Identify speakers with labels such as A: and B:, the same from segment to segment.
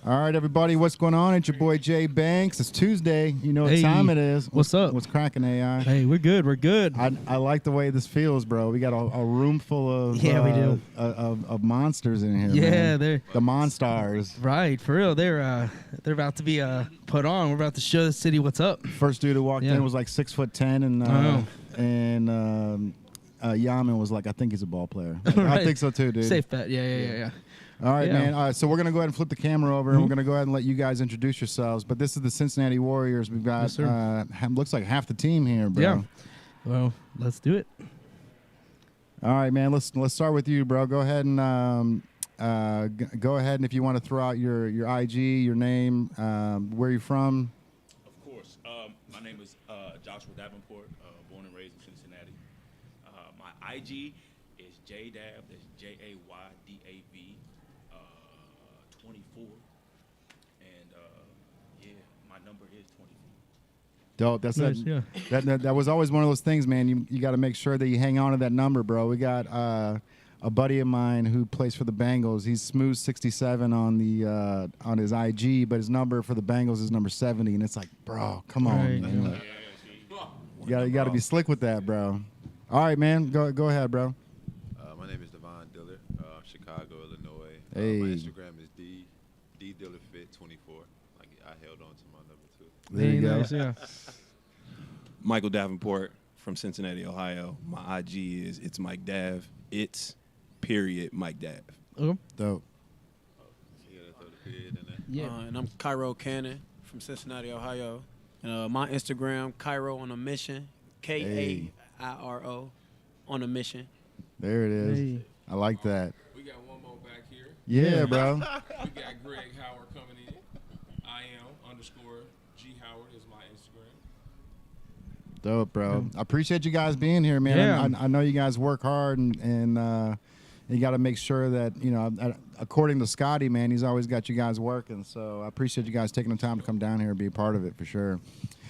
A: All right, everybody, what's going on? It's your boy Jay Banks. It's Tuesday. You know what time it is.
B: What's up?
A: What's cracking, AI?
B: Hey, we're good. We're good.
A: I like the way this feels, bro. We got a room full of
B: we do.
A: Of monsters in here.
B: Yeah,
A: man.
B: they're
A: the Monstars.
B: Right, for real. They're about to be put on. We're about to show the city what's up.
A: First dude who walked in was like 6'10", and Yaman was like, I think he's a ball player. Like,
B: Right.
A: I think so too, dude.
B: Safe bet. Yeah.
A: All right,
B: Yeah.
A: man. All right, so we're going to go ahead and flip the camera over, and we're going to go ahead and let you guys introduce yourselves. But this is the Cincinnati Warriors. We've got, looks like half the team here, bro.
B: Yeah. Well, let's do it.
A: All right, man. Let's start with you, bro. Go ahead and if you want to throw out your IG, your name, where you're from.
C: Of course. My name is Joshua Davenport, born and raised in Cincinnati. My IG is JDAV. That's JAYDAV 24. And my number is 24.
A: Dope. That's
B: Nice,
A: that was always one of those things, man. You got to make sure that you hang on to that number, bro. We got a buddy of mine who plays for the Bengals. He's smooth 67 on the on his IG, but his number for the Bengals is number 70, and it's like, bro, come on,
B: Right.
A: man. You got to be slick with that, bro. All right, man. Go ahead, bro.
D: My name is Devon Diller, Chicago, Illinois.
A: Hey.
D: My Instagram is DDillerFit24. Like I held on to my number too.
A: There you go.
B: Nice, yeah.
E: Michael Davenport from Cincinnati, Ohio. My IG is it's Mike Dav. It's period Mike Dav.
B: Okay.
A: Dope.
D: You gotta throw the period in there.
B: Yeah.
F: And I'm Cairo Cannon from Cincinnati, Ohio. And my Instagram, Cairo on a Mission, Kairo on a Mission.
A: There it is.
B: Hey.
A: I like that.
G: We got one more back here.
A: Yeah, bro.
G: We got Greg Howard coming in. _G Howard is my Instagram.
A: Dope, bro. I appreciate you guys being here, man.
B: Yeah.
A: I know you guys work hard, and you got to make sure that, according to Scottie, man, he's always got you guys working. So I appreciate you guys taking the time to come down here and be a part of it for sure.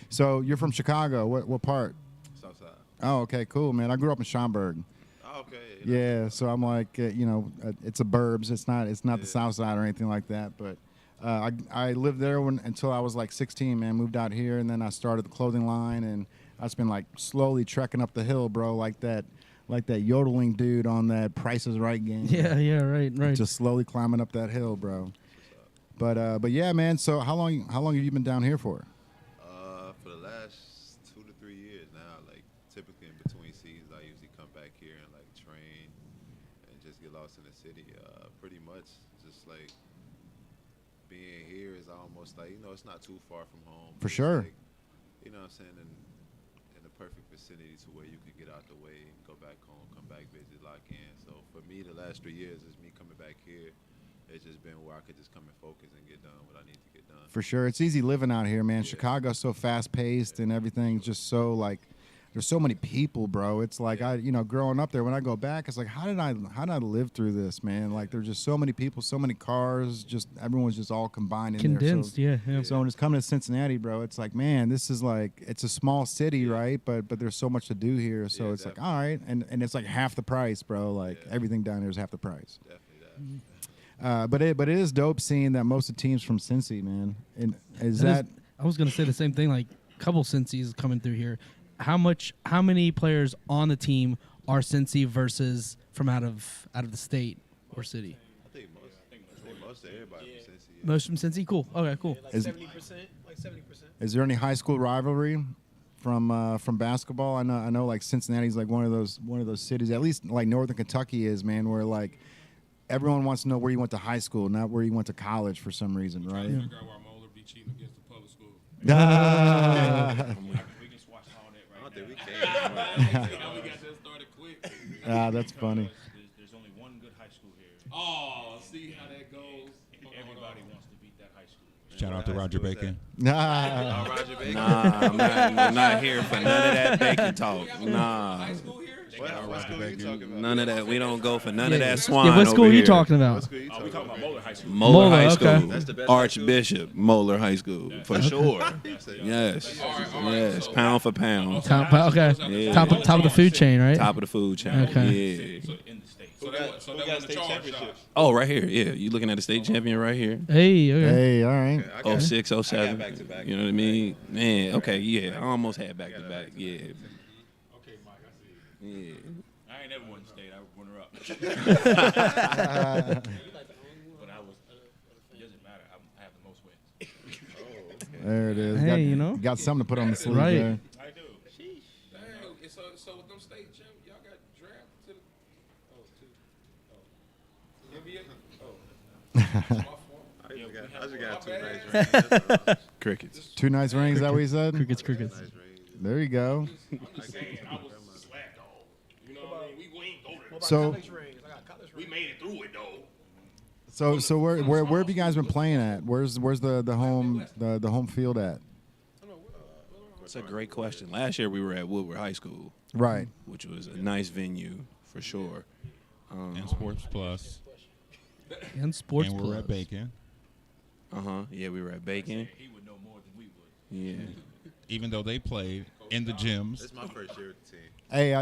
A: So you're from Chicago. What part?
D: Southside.
A: Oh, okay, cool, man. I grew up in Schaumburg.
D: Oh, okay.
A: Yeah, so I'm like, it's a burbs. It's not the South Side or anything like that. But I lived there until I was like 16, man. Moved out here, and then I started the clothing line, and I've just been like slowly trekking up the hill, bro, like that yodeling dude on that Price is Right game.
B: Yeah, right.
A: Just slowly climbing up that hill, bro. But yeah, man. So how long have you been down here for?
D: For the last 2 to 3 years now. Like typically in between seasons, I usually come back here and like train and just get lost in the city. Pretty much just like being here is almost like it's not too far from home.
A: For
D: It's
A: sure.
D: like, you know what I'm saying? In the perfect vicinity to where you can get out the way and go back home, come back, visit, lock in. So for me, the last 3 years is me coming back here. It's just been where I could just come and focus and get done what I need to get done.
A: For sure. It's easy living out here, man. Chicago's so fast-paced and everything's just so, like, there's so many people, bro. It's like, growing up there, when I go back, it's like, how did I live through this, man? Like, there's just so many people, so many cars, just everyone's just all combined in
B: Condensed,
A: there.
B: yeah.
A: So when it's coming to Cincinnati, bro, it's like, man, this is like, it's a small city, right? But there's so much to do here. So it's
D: definitely.
A: like, all right. And it's like half the price, bro. Like, everything down here is half the price.
D: Definitely that.
A: But it is dope seeing that most of the teams from Cincy, man. And is that
B: I was gonna say the same thing. Like, a couple Cincy's coming through here. How many players on the team are Cincy versus from out of the state or city?
D: I think most of everybody from Cincinnati. Yeah.
B: Most from Cincy. Cool. Okay, cool.
F: Like
A: Is-
F: 70%. Like 70%.
A: Is there any high school rivalry from basketball? I know like Cincinnati's like one of those cities, at least like Northern Kentucky is, man, where like everyone wants to know where you went to high school, not where you went to college for some reason, right?
G: Trying to figure out why Moeller be cheating against the public school.
C: We can squash all that
D: I
C: right
D: don't think we
C: now.
D: can.
G: Now we got that started quick.
A: That's funny.
C: There's only one good high school here.
G: Oh, see how that goes.
C: Everybody wants to beat that high school.
H: Shout out to Roger Bacon.
A: Nah.
D: Roger Bacon.
E: Nah, I'm not here for none of that bacon talk. Nah.
G: High school here?
D: What school are you talking about?
E: None of that. We don't go for none of that swine.
B: Yeah, what school
E: over
B: are you
E: here.
B: talking about?
D: What school are you
C: We
D: talking
C: talking about Moeller High School.
E: Moeller High
B: Moeller,
E: School.
B: okay.
D: That's the best
E: Archbishop Moeller High School for sure. Yes, yes. Pound for pound.
B: Okay.
E: Yeah.
B: Top of the food chain, right?
E: Top of the food chain.
B: Okay.
E: Yeah.
C: So in the state.
G: So they won the charge shot.
E: Oh, right here. Yeah, you looking at the state champion right here.
B: Hey, okay.
A: Hey, all right.
D: I got
E: 06, 07.
D: back-to-back.
E: You know what I mean? Man, okay, yeah. I almost had back to back. Yeah.
G: Okay, Mike, I see you.
E: Yeah.
C: I ain't never won the state. I was runner up. But I was. It doesn't matter. I have the most wins.
A: There it is.
B: Hey, you know.
A: Got something to put on the sleeve
B: Right.
A: there.
C: I do.
G: Dang, so with them state champ, y'all got drafted to the NBA? Oh.
D: I just got 2 nice rings. That's all.
E: Crickets.
A: 2 nice rings, is that what you said?
B: Crickets.
D: Nice rings.
A: There you go.
G: I'm just saying, I was slack dog. You know what I mean? We ain't go there.
A: So,
G: We made it through it though.
A: so where have you guys been playing at? Where's the home field at?
E: That's a great question. Last year we were at Woodward High School,
A: Right.
E: which was a nice venue for sure.
H: And Sports Plus.
B: And Sports
H: And we're
B: Plus.
H: at Bacon.
E: Yeah, we were at Bacon.
C: He would know more than we would.
E: Yeah.
H: Even though they played in the gyms.
D: This is my first year with the team.
A: Hey,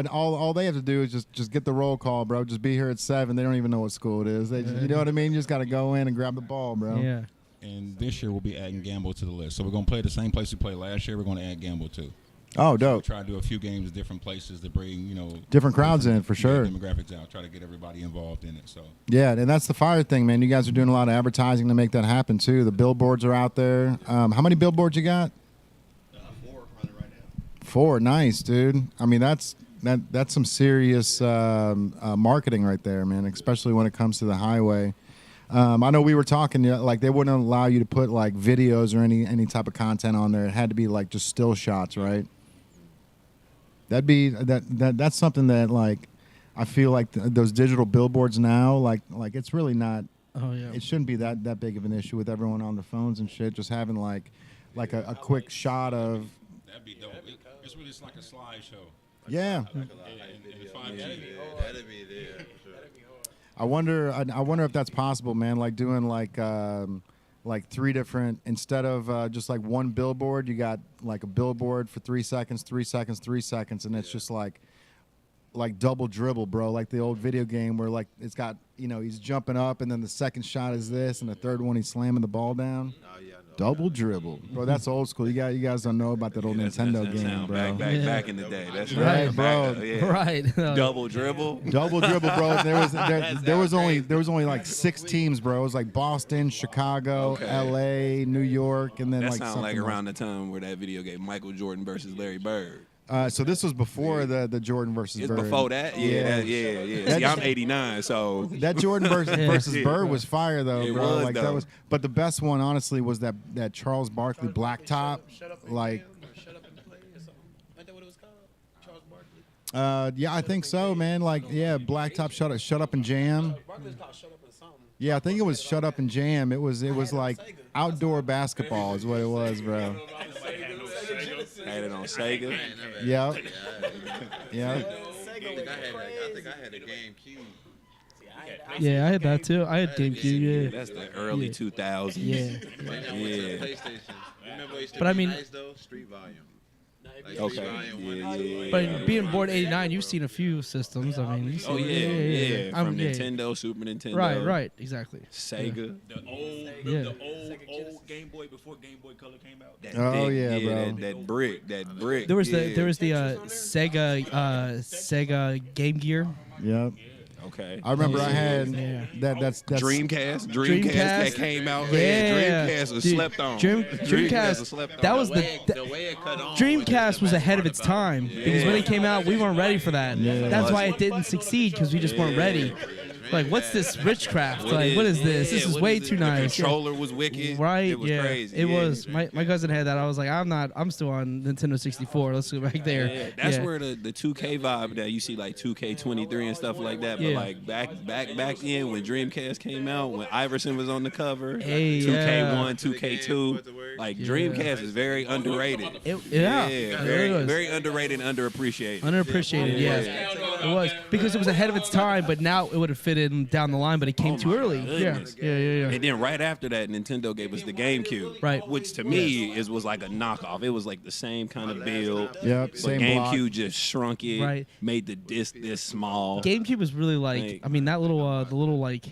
A: all they have to do is just get the roll call, bro. Just be here at 7. They don't even know what school it is. They just, you know what I mean? You just got to go in and grab the ball, bro.
B: Yeah.
H: And this year we'll be adding Gamble to the list. So we're going to play the same place we played last year. We're going to add Gamble too.
A: Oh,
H: We'll
A: dope.
H: try to do a few games at different places to bring,
A: Different crowds in, for sure.
H: demographics out. Try to get everybody involved in it. So
A: Yeah, and that's the fire thing, man. You guys are doing a lot of advertising to make that happen, too. The billboards are out there. How many billboards you got?
D: 4 running right now.
A: 4. Nice, dude. I mean, that's some serious marketing right there, man, especially when it comes to the highway. I know we were talking, like, they wouldn't allow you to put, like, videos or any type of content on there. It had to be, like, just still shots, right? That's something that, like, I feel like those digital billboards now, like it's really not.
B: Oh yeah.
A: It shouldn't be that big of an issue with everyone on their phones and shit. Just having like a quick shot of.
H: that'd be dope. It's really just like a slideshow.
A: Yeah.
H: And 5G.
D: That'd be there for sure.
A: I wonder if that's possible, man. Like doing like 3 different, instead of just like one billboard, you got like a billboard for 3 seconds, 3 seconds, 3 seconds, and it's just like double dribble, bro. Like the old video game where like it's got, he's jumping up and then the second shot is this and the third one he's slamming the ball down.
D: Oh, yeah, I know.
A: Double dribble, bro. That's old school. You guys don't know about that old Nintendo
E: That
A: game,
E: sound
A: bro.
E: Back in the day. That's
A: Right, bro.
E: Yeah.
B: Right.
E: Double dribble.
A: Double dribble, bro. There was only like 6 teams, bro. It was like Boston, Chicago,
E: Okay.
A: L.A., New York, and then
E: That
A: like
E: sounds
A: something
E: like around the time where that video game Michael Jordan versus Larry Bird.
A: So this was before the Jordan versus
E: It's
A: Bird.
E: before that? Yeah. See, I'm 89, so
A: That Jordan versus Bird was fire though,
E: It
A: bro.
E: was,
A: Like
E: though.
A: that was, but the best one honestly was that Charles Barkley blacktop. Like,
F: Shut up and play or something. Ain't that what it was called? Charles Barkley.
A: yeah, I think so, man. Like, yeah, blacktop shut up and jam.
F: Barkley's called Shut Up and something.
A: Yeah, I think it was shut up and jam. It was like outdoor basketball is what it was, bro.
E: had it on Sega.
A: Yeah, yeah.
D: I think I had a GameCube.
B: Yeah, I had that too. I had GameCube. Yeah.
E: That's the early 2000s.
B: Yeah.
D: Then I went to the
E: Yeah.
D: PlayStation. Remember what used to
B: But I
D: be
B: mean-
D: nice though? Street Volume. Like
E: Okay.
D: Street Volume 1
E: Yeah,
D: and 2.
E: yeah,
B: But being born '89, you've seen a few systems. I mean, you've seen,
E: Oh yeah.
B: I'm-
E: From Nintendo, Super Nintendo.
B: Right, exactly.
E: Sega.
C: The old,
B: Yeah.
C: the old Game Boy before Game Boy Color came out.
E: That
A: Oh,
E: big-
A: yeah, bro.
E: That brick.
B: There was
E: yeah.
B: the Sega Game Gear.
A: Yep.
E: Okay.
A: I remember I had
B: Yeah.
A: that's
E: Dreamcast
B: Dreamcast.
E: that came out.
B: Yeah.
E: Dreamcast was
B: Dude,
E: slept on.
B: Dreamcast.
E: was slept on.
B: That was
D: The way it cut on.
B: Dreamcast was ahead of its time because when it came out, we weren't ready for that. That's why it didn't succeed because we just weren't ready. Like, what's this witchcraft?
E: What
B: Like, what is this?
E: yeah,
B: This is
E: what
B: way
E: is
B: too
E: it?
B: nice.
E: The controller was wicked.
B: Right?
E: It was crazy.
B: It
E: Yeah.
B: was. My cousin had that. I was like, I'm still on Nintendo 64. Let's go back there.
E: Yeah, that's where the 2K vibe that you see like 2K23 and stuff like that. But
B: Yeah.
E: like back then when Dreamcast came out, when Iverson was on the cover,
B: Hey,
E: 2K1, 2K2, like Dreamcast is very underrated.
B: Yeah.
E: very
B: it was.
E: very underrated and underappreciated.
B: Underappreciated, yeah. It was because it was ahead of its time, but now it would have fit in down the line, but it came too early.
E: goodness.
B: Yeah.
E: And then right after that, Nintendo gave us the GameCube,
B: Right.
E: Which to me was like a knockoff. It was like the same kind of build.
A: Yep,
E: But
A: same
E: GameCube
A: block.
E: just shrunk it,
B: Right.
E: made the disc this small.
B: GameCube was really like,
E: Like-
B: I mean, that little, the little like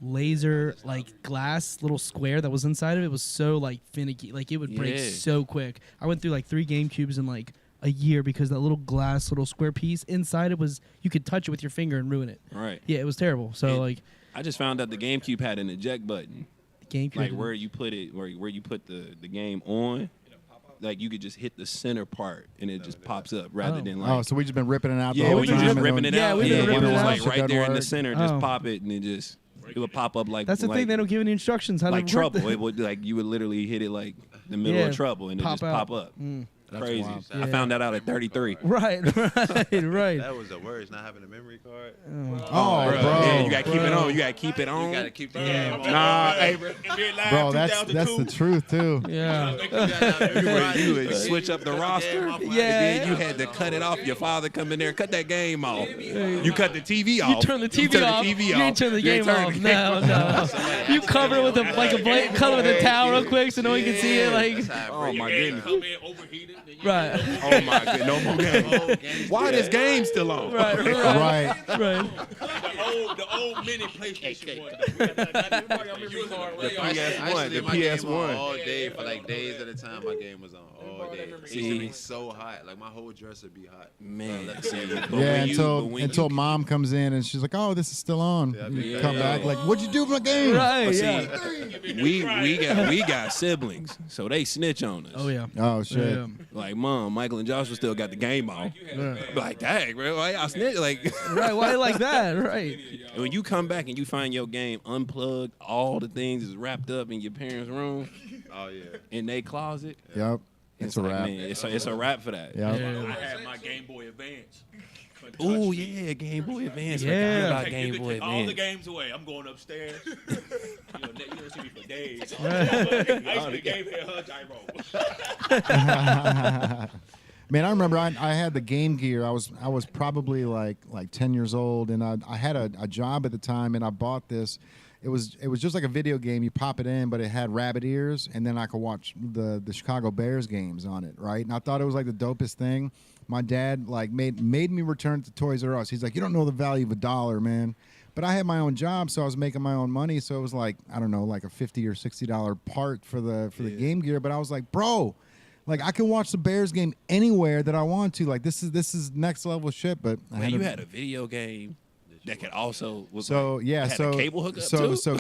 B: laser like glass little square that was inside of it was so like finicky, like it would break
E: Yeah.
B: so quick. I went through like 3 GameCubes in like a year because that little glass little square piece inside it was, you could touch it with your finger and ruin it.
E: Right.
B: Yeah, it was terrible. So
E: And
B: like
E: I just found out the GameCube had an eject button,
B: GameCube,
E: like where you put it, where you put the game on. Like you could just hit the center part and it just pops up rather than like.
A: Oh, so we just been ripping it out. the
E: Yeah,
A: whole
E: we
B: been
A: time
E: just
A: and
E: ripping
A: then-
E: it
B: Yeah,
E: out.
B: we've been
E: and
B: ripping
E: it
B: it
E: was
B: out.
E: like
A: Shit
E: right
A: doesn't
E: there in the
A: work.
E: center. Just
B: Oh.
E: pop it and it would pop up like.
B: that's the
E: like,
B: thing, they don't give any instructions how
E: like
B: to work
E: trouble.
B: the-
E: It would like you would literally hit it like the middle
B: Yeah,
E: of trouble and it
B: pop
E: just
B: out.
E: pop up.
A: That's
E: Crazy.
A: wild.
E: I
B: Yeah.
E: found that out at 33.
B: right.
D: That was the worst, not having a memory card.
A: Oh, bro.
E: Yeah, you gotta keep it on. You gotta keep it on.
D: You gotta keep the game on.
E: Nah, hey,
A: Bro, that's the truth too.
B: Yeah.
E: you would switch up the roster.
B: Yeah.
E: And then you had to cut it off. Your father come in there, cut that game off. You cut the TV off.
B: You turn the TV off. You ain't turn the game off. No. You cover it with a blanket, color with a towel real quick so no one can see it. Like,
E: Oh my goodness.
C: Come in overheated. then you-
B: right,
E: Oh my goodness. No more game. Why this game still on?
B: right.
A: Right.
C: The old mini PlayStation one.
E: The
D: I
E: PS1.
D: used
E: The
D: to leave my game on
E: PS1.
D: all day for like days at a time. My game was on all day. It used to
E: See.
D: be so hot. Like my whole dresser be hot.
E: Man,
D: Like,
E: see, but
A: Yeah,
E: when you-
A: until mom comes in and she's like, "Oh, this is still on." You come back like, "What'd you do with my game?"
B: Right,
E: But see,
B: yeah.
E: we got siblings, so they snitch on us.
B: Oh, yeah.
A: Oh shit.
B: Yeah.
E: Like, Mom, Michael and Joshua still got the game on. Like, dang, bro, why y'all snitch? Like,
B: Right, why like that? Right.
E: and when you come back and you find your game unplugged, all the things is wrapped up in your parents' room,
D: oh yeah.
E: in their closet.
A: Yep. It's a
E: like,
A: wrap.
E: Man, it's a wrap for that.
A: Yep.
C: I had my Game Boy Advance.
E: Oh yeah, Game Boy Advance.
B: Yeah.
E: Forgot about
C: You
E: Game
C: can
E: Boy
C: take all the
E: Advance.
C: games away. I'm going upstairs. you don't see me for days. I used to be game head her gyro.
A: Man, I remember I had the Game Gear. I was probably like 10 years old, and I had a job at the time, and I bought this. It was just like a video game. You pop it in, but it had rabbit ears, and then I could watch the Chicago Bears games on it, right? And I thought it was like the dopest thing. My dad like made me return it to Toys R Us. He's like, "You don't know the value of $1, man." But I had my own job, so I was making my own money. So it was like, I don't know, like a $50 or $60 part for the Game Gear. But I was like, bro, like I can watch the Bears game anywhere that I want to. Like this is next level shit. But I
E: Man, you
A: to-
E: had a video game that could also was
A: so
E: like,
A: yeah,
E: had
A: so
E: a cable hookup
A: so
E: too?
A: so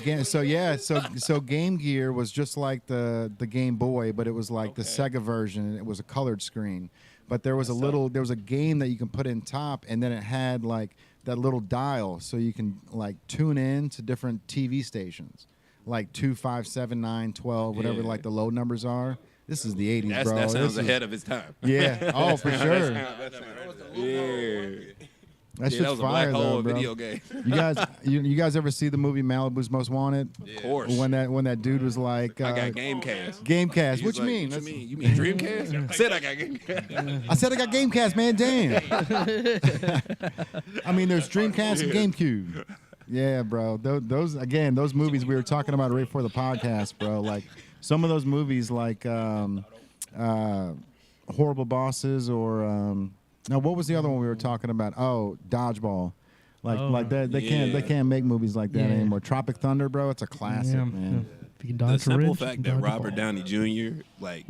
A: Game Gear was just like the Game Boy, but it was like the Sega version, and it was a colored screen. But there was there was a game that you can put in top, and then it had like that little dial, so you can like tune in to different TV stations, like 2, 5, 7, 9, 12, whatever
E: Yeah.
A: like the low numbers are. This is the 80s, bro.
E: That sounds
A: This is-
E: ahead of its time.
A: Yeah. Oh, for sure.
E: Yeah.
A: That
E: Yeah,
A: shit's
E: that was a
A: fire
E: black hole
A: though,
E: of
A: bro.
E: video game.
A: You guys ever see the movie Malibu's Most Wanted?
E: Of course.
A: When that dude was like,
E: I got Gamecast.
A: Gamecast.
E: He's
A: What you
E: like,
A: mean?
E: What you mean? You mean Dreamcast? I said I got Gamecast.
A: I said I got Gamecast, man. Damn. I mean, there's Dreamcast and GameCube. Yeah, bro. Those movies we were talking about right before the podcast, bro. Like some of those movies, like Horrible Bosses, or no, what was the other one we were talking about? Oh, Dodgeball. Like they can't make movies like that
B: Yeah.
A: anymore. Tropic Thunder, bro. It's a classic,
B: Yeah.
A: man.
B: If you can
E: The
B: dodge a
E: simple
B: ridge, you
E: fact
B: can
E: that
B: dodge a
E: Robert
B: ball.
E: Downey Jr. like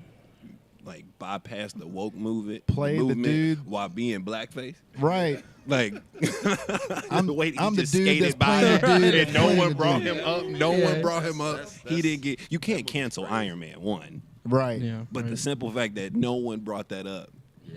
E: bypassed the woke movement,
A: Played the
E: movement
A: dude.
E: while being blackface.
A: Right.
E: Like
A: I'm
E: the way that
A: I'm
E: he
A: the
E: just
A: dude
E: skated
A: that's
E: by
A: playing the
E: him,
A: dude.
E: and
A: that's
E: no
A: playing
E: one
A: the
E: brought
A: dude.
E: him up. No
B: Yeah.
E: one brought him up. He didn't get. You can't cancel Iron Man 1,
A: Right.
B: Yeah,
E: but
B: right.
E: the simple fact that no one brought that up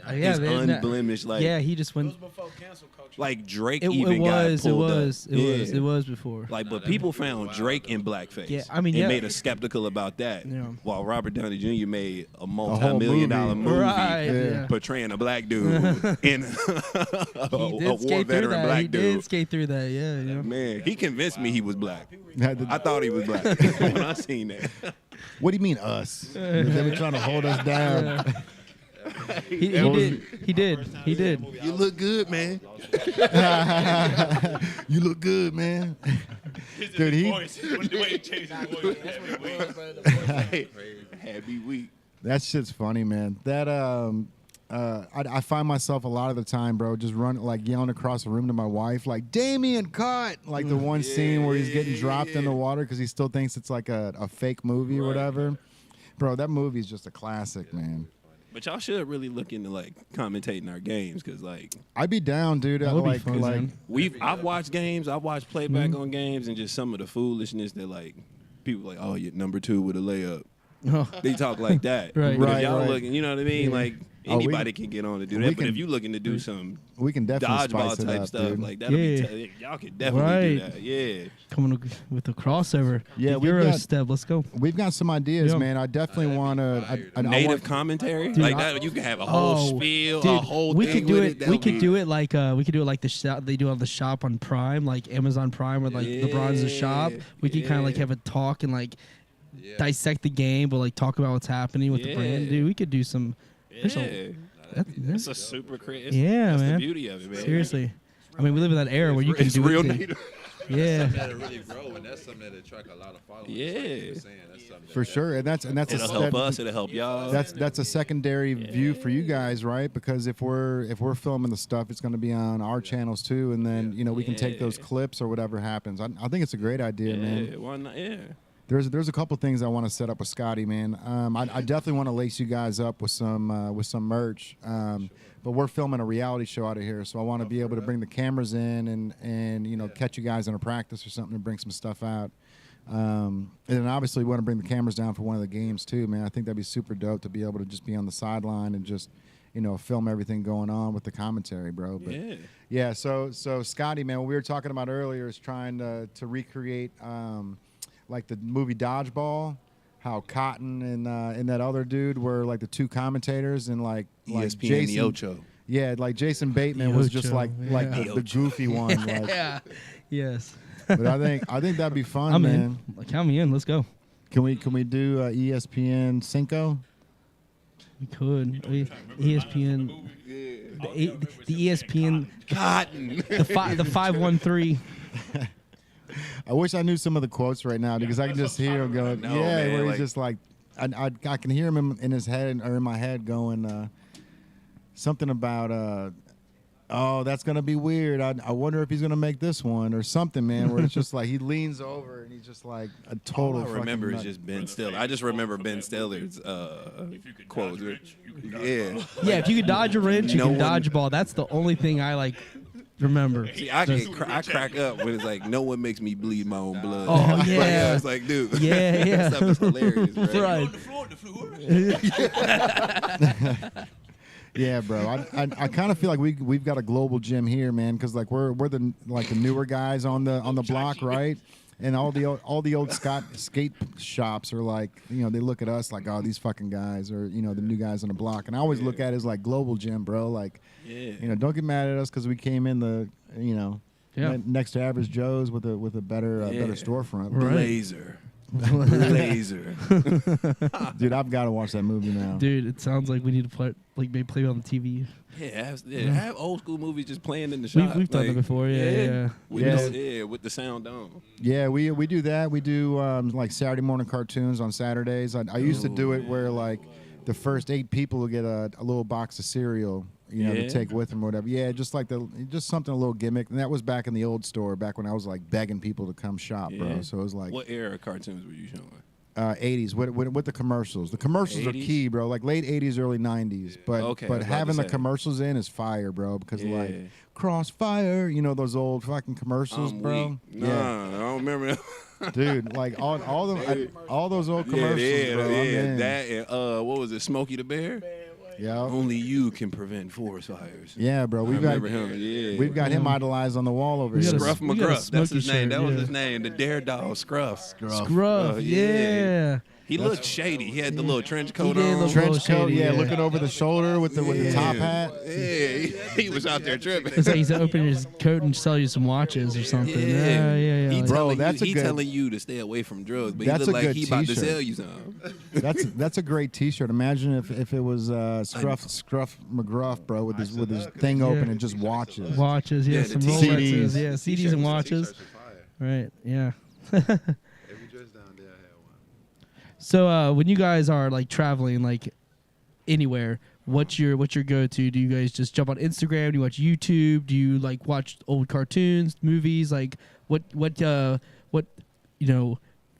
B: Yeah,
E: His
B: man,
E: unblemished, like
B: yeah, he just
F: It
B: went.
F: was before cancel culture.
E: like Drake
B: It
E: even
B: was.
E: got
B: It
E: pulled
B: was.
E: up.
B: It was before.
E: Like, but people found Drake in blackface.
B: Yeah, I mean,
E: and
B: yeah.
E: made us skeptical about that.
B: Yeah.
E: While Robert Downey Jr. made a
A: whole
E: multi-million-dollar
A: movie.
E: movie
B: Right, yeah.
E: portraying a black dude in a
B: He did
E: war
B: skate through
E: veteran
B: that.
E: black
B: He
E: dude.
B: did skate through that. Yeah, yeah.
E: Man, he convinced me he was black.
A: Had
E: I
A: to-
E: thought he was black when I seen that.
A: What do you mean us? They were trying to hold us down.
B: He did. He did. He did.
E: You look good, man.
A: You look good, man. Dude, he
C: The way he changed his voice. Had me weak.
E: Had me weak.
A: that shit's funny, man. That I find myself a lot of the time, bro, just like yelling across the room to my wife, like Damien caught, like the one scene where he's getting dropped in the water because he still thinks it's like a fake movie or whatever. Bro, that movie's just a classic, man.
E: But y'all should really look into like commentating our games because like
A: I'd be down, dude.
B: That would be
A: Like,
B: fun, man.
E: I've watched games, I've watched playback on games, and just some of the foolishness that like people like, oh, you're number 2 with a layup.
B: Oh.
E: They talk like that.
B: Right.
E: But
A: Right,
E: if y'all
A: right.
E: looking, you know what I mean?
B: Yeah.
E: Like
A: Oh, we
E: anybody
A: can-
E: can get on to do
A: we
E: that. But
A: can-
E: if you're looking to do some
A: we can definitely
E: dodgeball
A: spice it
E: type
A: up,
E: stuff,
A: dude.
E: like that'll
B: Yeah.
E: be y'all could definitely do
B: Right.
E: that. Yeah.
B: Coming with a crossover.
A: Yeah,
B: the
A: we've
B: Euro
A: got-
B: step. Let's go.
A: We've got some ideas,
B: Yeah.
A: man. I definitely want to.
E: Native commentary,
B: Dude,
E: like
B: I-
E: that. You can have a whole spiel,
B: dude,
E: a whole
B: we
E: thing
B: could do
E: with
B: it.
E: That
B: We
E: would
B: could
E: be-
B: do it like the shop they do on the shop on Prime, like Amazon Prime, where like LeBron's the shop. We could kind of like have a talk and like dissect the game, but like talk about what's happening with the brand.
E: Yeah.
B: Dude, we could do some. there's
E: Yeah. It's a super creative.
B: Yeah,
E: that's
B: man.
E: the beauty of it, man.
B: Seriously, I mean, we live in that era where you can
E: It's
B: do
E: real
B: anything.
E: native.
B: Yeah,
D: That'll really grow, and that's something that attract a lot of followers.
E: Yeah.
D: Like you were saying, that's something
A: For sure, and that's
E: It'll help us. It'll help y'all.
A: That's a secondary view for you guys, right? Because if we're filming the stuff, it's going to be on our channels too, and then we can take those clips or whatever happens. I think it's a great idea, man.
E: Yeah, why not? Yeah.
A: There's a couple things I want to set up with Scottie, man. I definitely want to lace you guys up with some merch. But we're filming a reality show out of here, so I want to be able to bring the cameras in and catch you guys in a practice or something and bring some stuff out. And then obviously we want to bring the cameras down for one of the games too, man. I think that'd be super dope to be able to just be on the sideline and just film everything going on with the commentary, bro. But yeah. So Scottie, man, what we were talking about earlier is trying to recreate like the movie Dodgeball, how Cotton and that other dude were like the two commentators, and like
E: ESPN
A: Jason,
E: the Ocho.
A: Yeah, like Jason Bateman was just
B: Ocho,
A: like
B: yeah.
A: the goofy one. Like,
B: yeah, yes.
A: but I think that'd be fun,
B: I'm
A: man.
B: in. Like, count me in. Let's go.
A: Can we do ESPN Cinco?
B: We could. ESPN. The ESPN.
E: Cotton.
B: The 513.
A: I wish I knew some of the quotes right now because I can just hear him going,
E: know,
A: yeah,
E: man,
A: where he's
E: like-
A: just like, I can hear him in his head or in my head going something about, oh, that's gonna be weird. I wonder if he's gonna make this one or something, man. Where it's just like he leans over and he's just like a total.
E: All I
A: fucking
E: remember is
A: nut.
E: just Ben Stiller. I just remember Ben Stiller's quote. Yeah.
B: Yeah, if you could dodge a wrench, you
E: No
B: can
E: one-
B: dodge a ball. That's the only thing I like. Remember.
E: See, I crack up when it's like no one makes me bleed my own blood.
B: Oh,
E: Like,
B: yeah.
E: it's like, dude.
B: Yeah, yeah.
E: That stuff is hilarious, right?
B: Right.
A: Yeah, bro. I kind of feel like we've got a global gym here, man, because like we're the newer guys on the block, right? And all the old skate shops are like, they look at us like, oh, these fucking guys, or the new guys on the block. And I always look at it as like global gym, bro. Like, don't get mad at us because we came in the next to Average Joe's with a better storefront.
B: Right.
E: Blazer. Blazer.
A: Dude, I've got to watch that movie now.
B: Dude, it sounds like we need to play maybe play it on the TV.
E: Have old school movies just playing in the shop.
B: We've done that before. Yeah.
E: With the sound on.
A: Yeah, we do that. We do like Saturday morning cartoons on Saturdays. I used to do it where like the first 8 people will get a little box of cereal, to take with them or whatever. Yeah, just something a little gimmick. And that was back in the old store, back when I was like begging people to come shop, bro. So it was like
E: What era of cartoons were you showing?
A: 80s with the commercials. The commercials are
E: 80s?
A: key, bro. Like late 80s, early 90s. But
E: Okay, I was
A: but
E: about
A: having
E: to
A: the
E: say.
A: commercials in is fire, bro. Because
E: Yeah.
A: like Crossfire, those old fucking commercials, bro.
E: Nah, I don't remember that.
A: Dude, like all those old commercials, bro. I'm in.
E: That and what was it, Smokey the Bear?
A: Yeah.
E: Only you can prevent forest fires.
A: Yeah, bro.
E: I remember him. Yeah.
A: We've got him idolized on the wall over here.
E: Scruff
B: We got a
E: McGruff. That's his
B: smoky
E: name.
B: shirt,
E: That was
B: yeah.
E: his name. The dare dog, Scruff.
B: Scruff, yeah.
E: He looked shady. He had the little trench coat
B: did
E: on.
B: look
A: Trench coat,
B: shady,
A: yeah,
B: yeah.
A: looking over the shoulder with the top hat.
E: Yeah, he was out there tripping.
B: It's like he's opening his coat and sell you some watches or something. Yeah, yeah.
E: He
B: Like,
A: Bro,
E: telling
A: that's
E: you,
A: a
E: he
A: good-
E: telling you to stay away from drugs, but he
A: That's
E: look
A: a
E: like
A: good
E: he about to
A: t-shirt.
E: sell you something.
A: That's a great T-shirt. Imagine if it was Scruff McGruff, bro, with his thing open and just watches.
B: watches, yeah,
E: Yeah, the
B: some
E: t-shirts.
B: Rolexes, yeah, CDs
D: T-shirts-
B: and watches.
D: T-shirts are fire.
B: Right, yeah.
D: Every dress down there I had one.
B: So when you guys are like traveling, like anywhere, what's your go-to? Do you guys just jump on Instagram? Do you watch YouTube? Do you like watch old cartoons, movies? Like what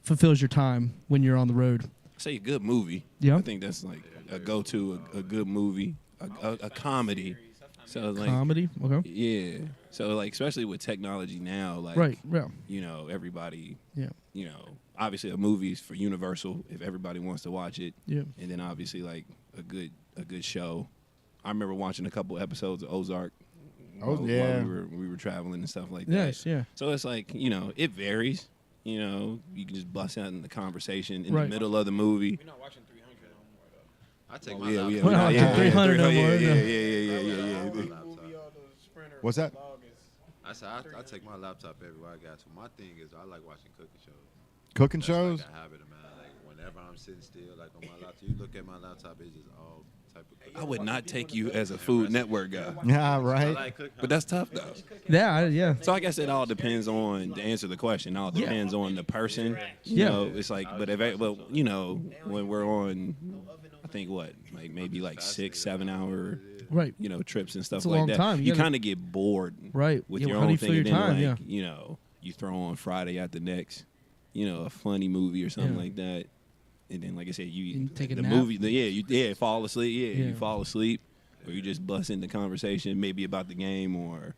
B: fulfills your time when you're on the road?
E: Say a good movie.
B: Yeah.
E: I think that's like a go-to, a good movie, a comedy. So like
B: Comedy, okay.
E: Yeah. So like especially with technology now, like
B: Right, yeah.
E: you know, everybody
B: Yeah.
E: you know, obviously a movie's for universal if everybody wants to watch it.
B: Yeah.
E: And then obviously like a good show. I remember watching a couple episodes of Ozark.
A: Oh,
E: while
A: yeah.
E: we were traveling and stuff like that.
B: Yes, yeah.
E: So it's like, you know, it varies. You know, you can just bust out in the conversation in
B: Right.
E: the middle of the movie.
F: We're not watching 300 no more though.
D: I take
E: Oh,
D: my
E: yeah,
D: laptop.
B: We're not watching 300 no more,
E: Yeah,
B: no.
E: yeah.
F: Movie on the Sprinter
A: What's that?
F: vlog is
D: I said I take my laptop everywhere I got to. My thing is I like watching cooking shows.
A: Cooking
D: That's
A: shows?
D: like a habit of mine. Like whenever I'm sitting still, like on my laptop, you look at my laptop, it's just all type of cooking.
E: I would not take you as a Food Network guy.
A: Yeah,
D: I
A: right.
D: like cooking.
E: But that's tough though.
B: Yeah.
E: So I guess it all depends on, to answer the question, it all depends on the person. You
B: Yeah.
E: know, it's like, but you know, when we're on, I think what, like maybe like 6-7 hour,
B: Right.
E: you know, trips and stuff
B: It's a
E: like
B: long
E: that.
B: time. You
E: You
B: gotta-
E: kind of get bored,
B: Right.
E: with
B: Yeah,
E: your
B: how do
E: own
B: you
E: thing,
B: fill
E: and
B: your
E: then
B: time?
E: like,
B: Yeah.
E: you know, you throw on Friday after next, you know, a funny movie or something
B: Yeah.
E: like that. And then, like I said,
B: You take a
E: the
B: nap.
E: movie, you fall asleep. Yeah,
B: Yeah.
E: you fall asleep, or you just bust into conversation, maybe about the game, or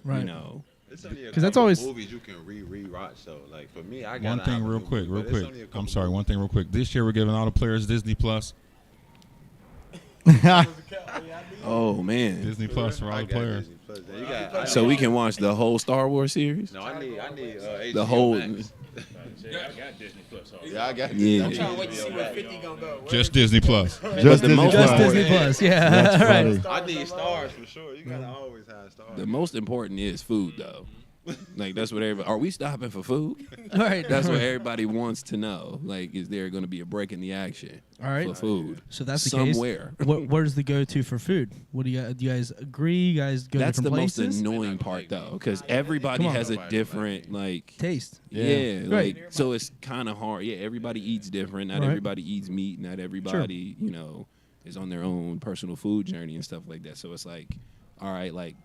B: Right.
E: you know,
D: It's only a
B: 'Cause that's
D: couple
B: always-
D: movies you can rewatch. So like for me, I got
H: One thing real quick. I'm sorry, one thing real quick. This year we're giving all the players Disney Plus.
E: oh man.
H: Disney Plus for all the players.
E: So we can watch the whole Star Wars series.
D: No, I need
E: The
D: HBO
E: whole.
D: Max.
C: Yeah, I got Disney Plus already.
D: Yeah, I got.
E: Yeah.
F: I'm trying to wait to see where 50 gonna go.
H: Just Disney Plus.
A: Just
E: the
A: Disney
E: most
B: Just
A: Plus.
B: Disney Plus, yeah.
A: That's
B: right.
A: funny.
D: I need stars for sure. You gotta always have stars.
E: The most important is food, though. Like that's what everybody. Are we stopping for food?
B: Right.
E: That's what everybody wants to know. Like, is there going to be a break in the action
B: All right.
E: for food?
B: So that's the
E: somewhere.
B: case. Where's the go-to for food? What do you guys agree? You guys go
E: That's the
B: different
E: most
B: places?
E: annoying part, though, because everybody
B: Come on.
E: has a different like.
B: Taste.
E: Yeah,
A: Yeah.
E: like
B: Right.
E: so it's kind of hard. Yeah, everybody eats different. Not
B: Right.
E: everybody eats meat. Not everybody, you know, is on their own personal food journey and stuff like that. So it's like, all right, like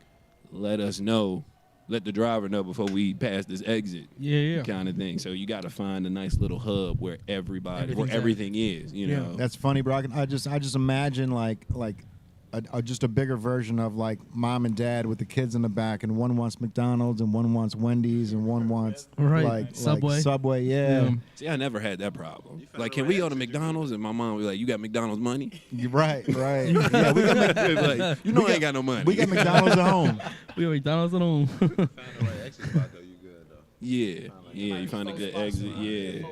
E: let us know, let the driver know before we pass this exit.
B: Yeah.
E: Kind of thing. So you got to find a nice little hub where
B: Everything's at.
E: everything is. You
B: Yeah.
E: know,
A: That's funny, bro. I just imagine like just a bigger version of like mom and dad with the kids in the back, and one wants McDonald's and one wants Wendy's and one wants
B: Right.
A: like
B: Subway.
A: Subway, yeah.
E: see, I never had that problem. Like, can we go to McDonald's? And my mom would be like, "You got McDonald's money?"
A: You're right. Yeah, we got
E: Like, you know, I ain't got no money.
A: we got McDonald's at home.
B: We got McDonald's at home.
D: Find the right exit spot though. You good though.
E: Yeah, you find a good exit. Yeah.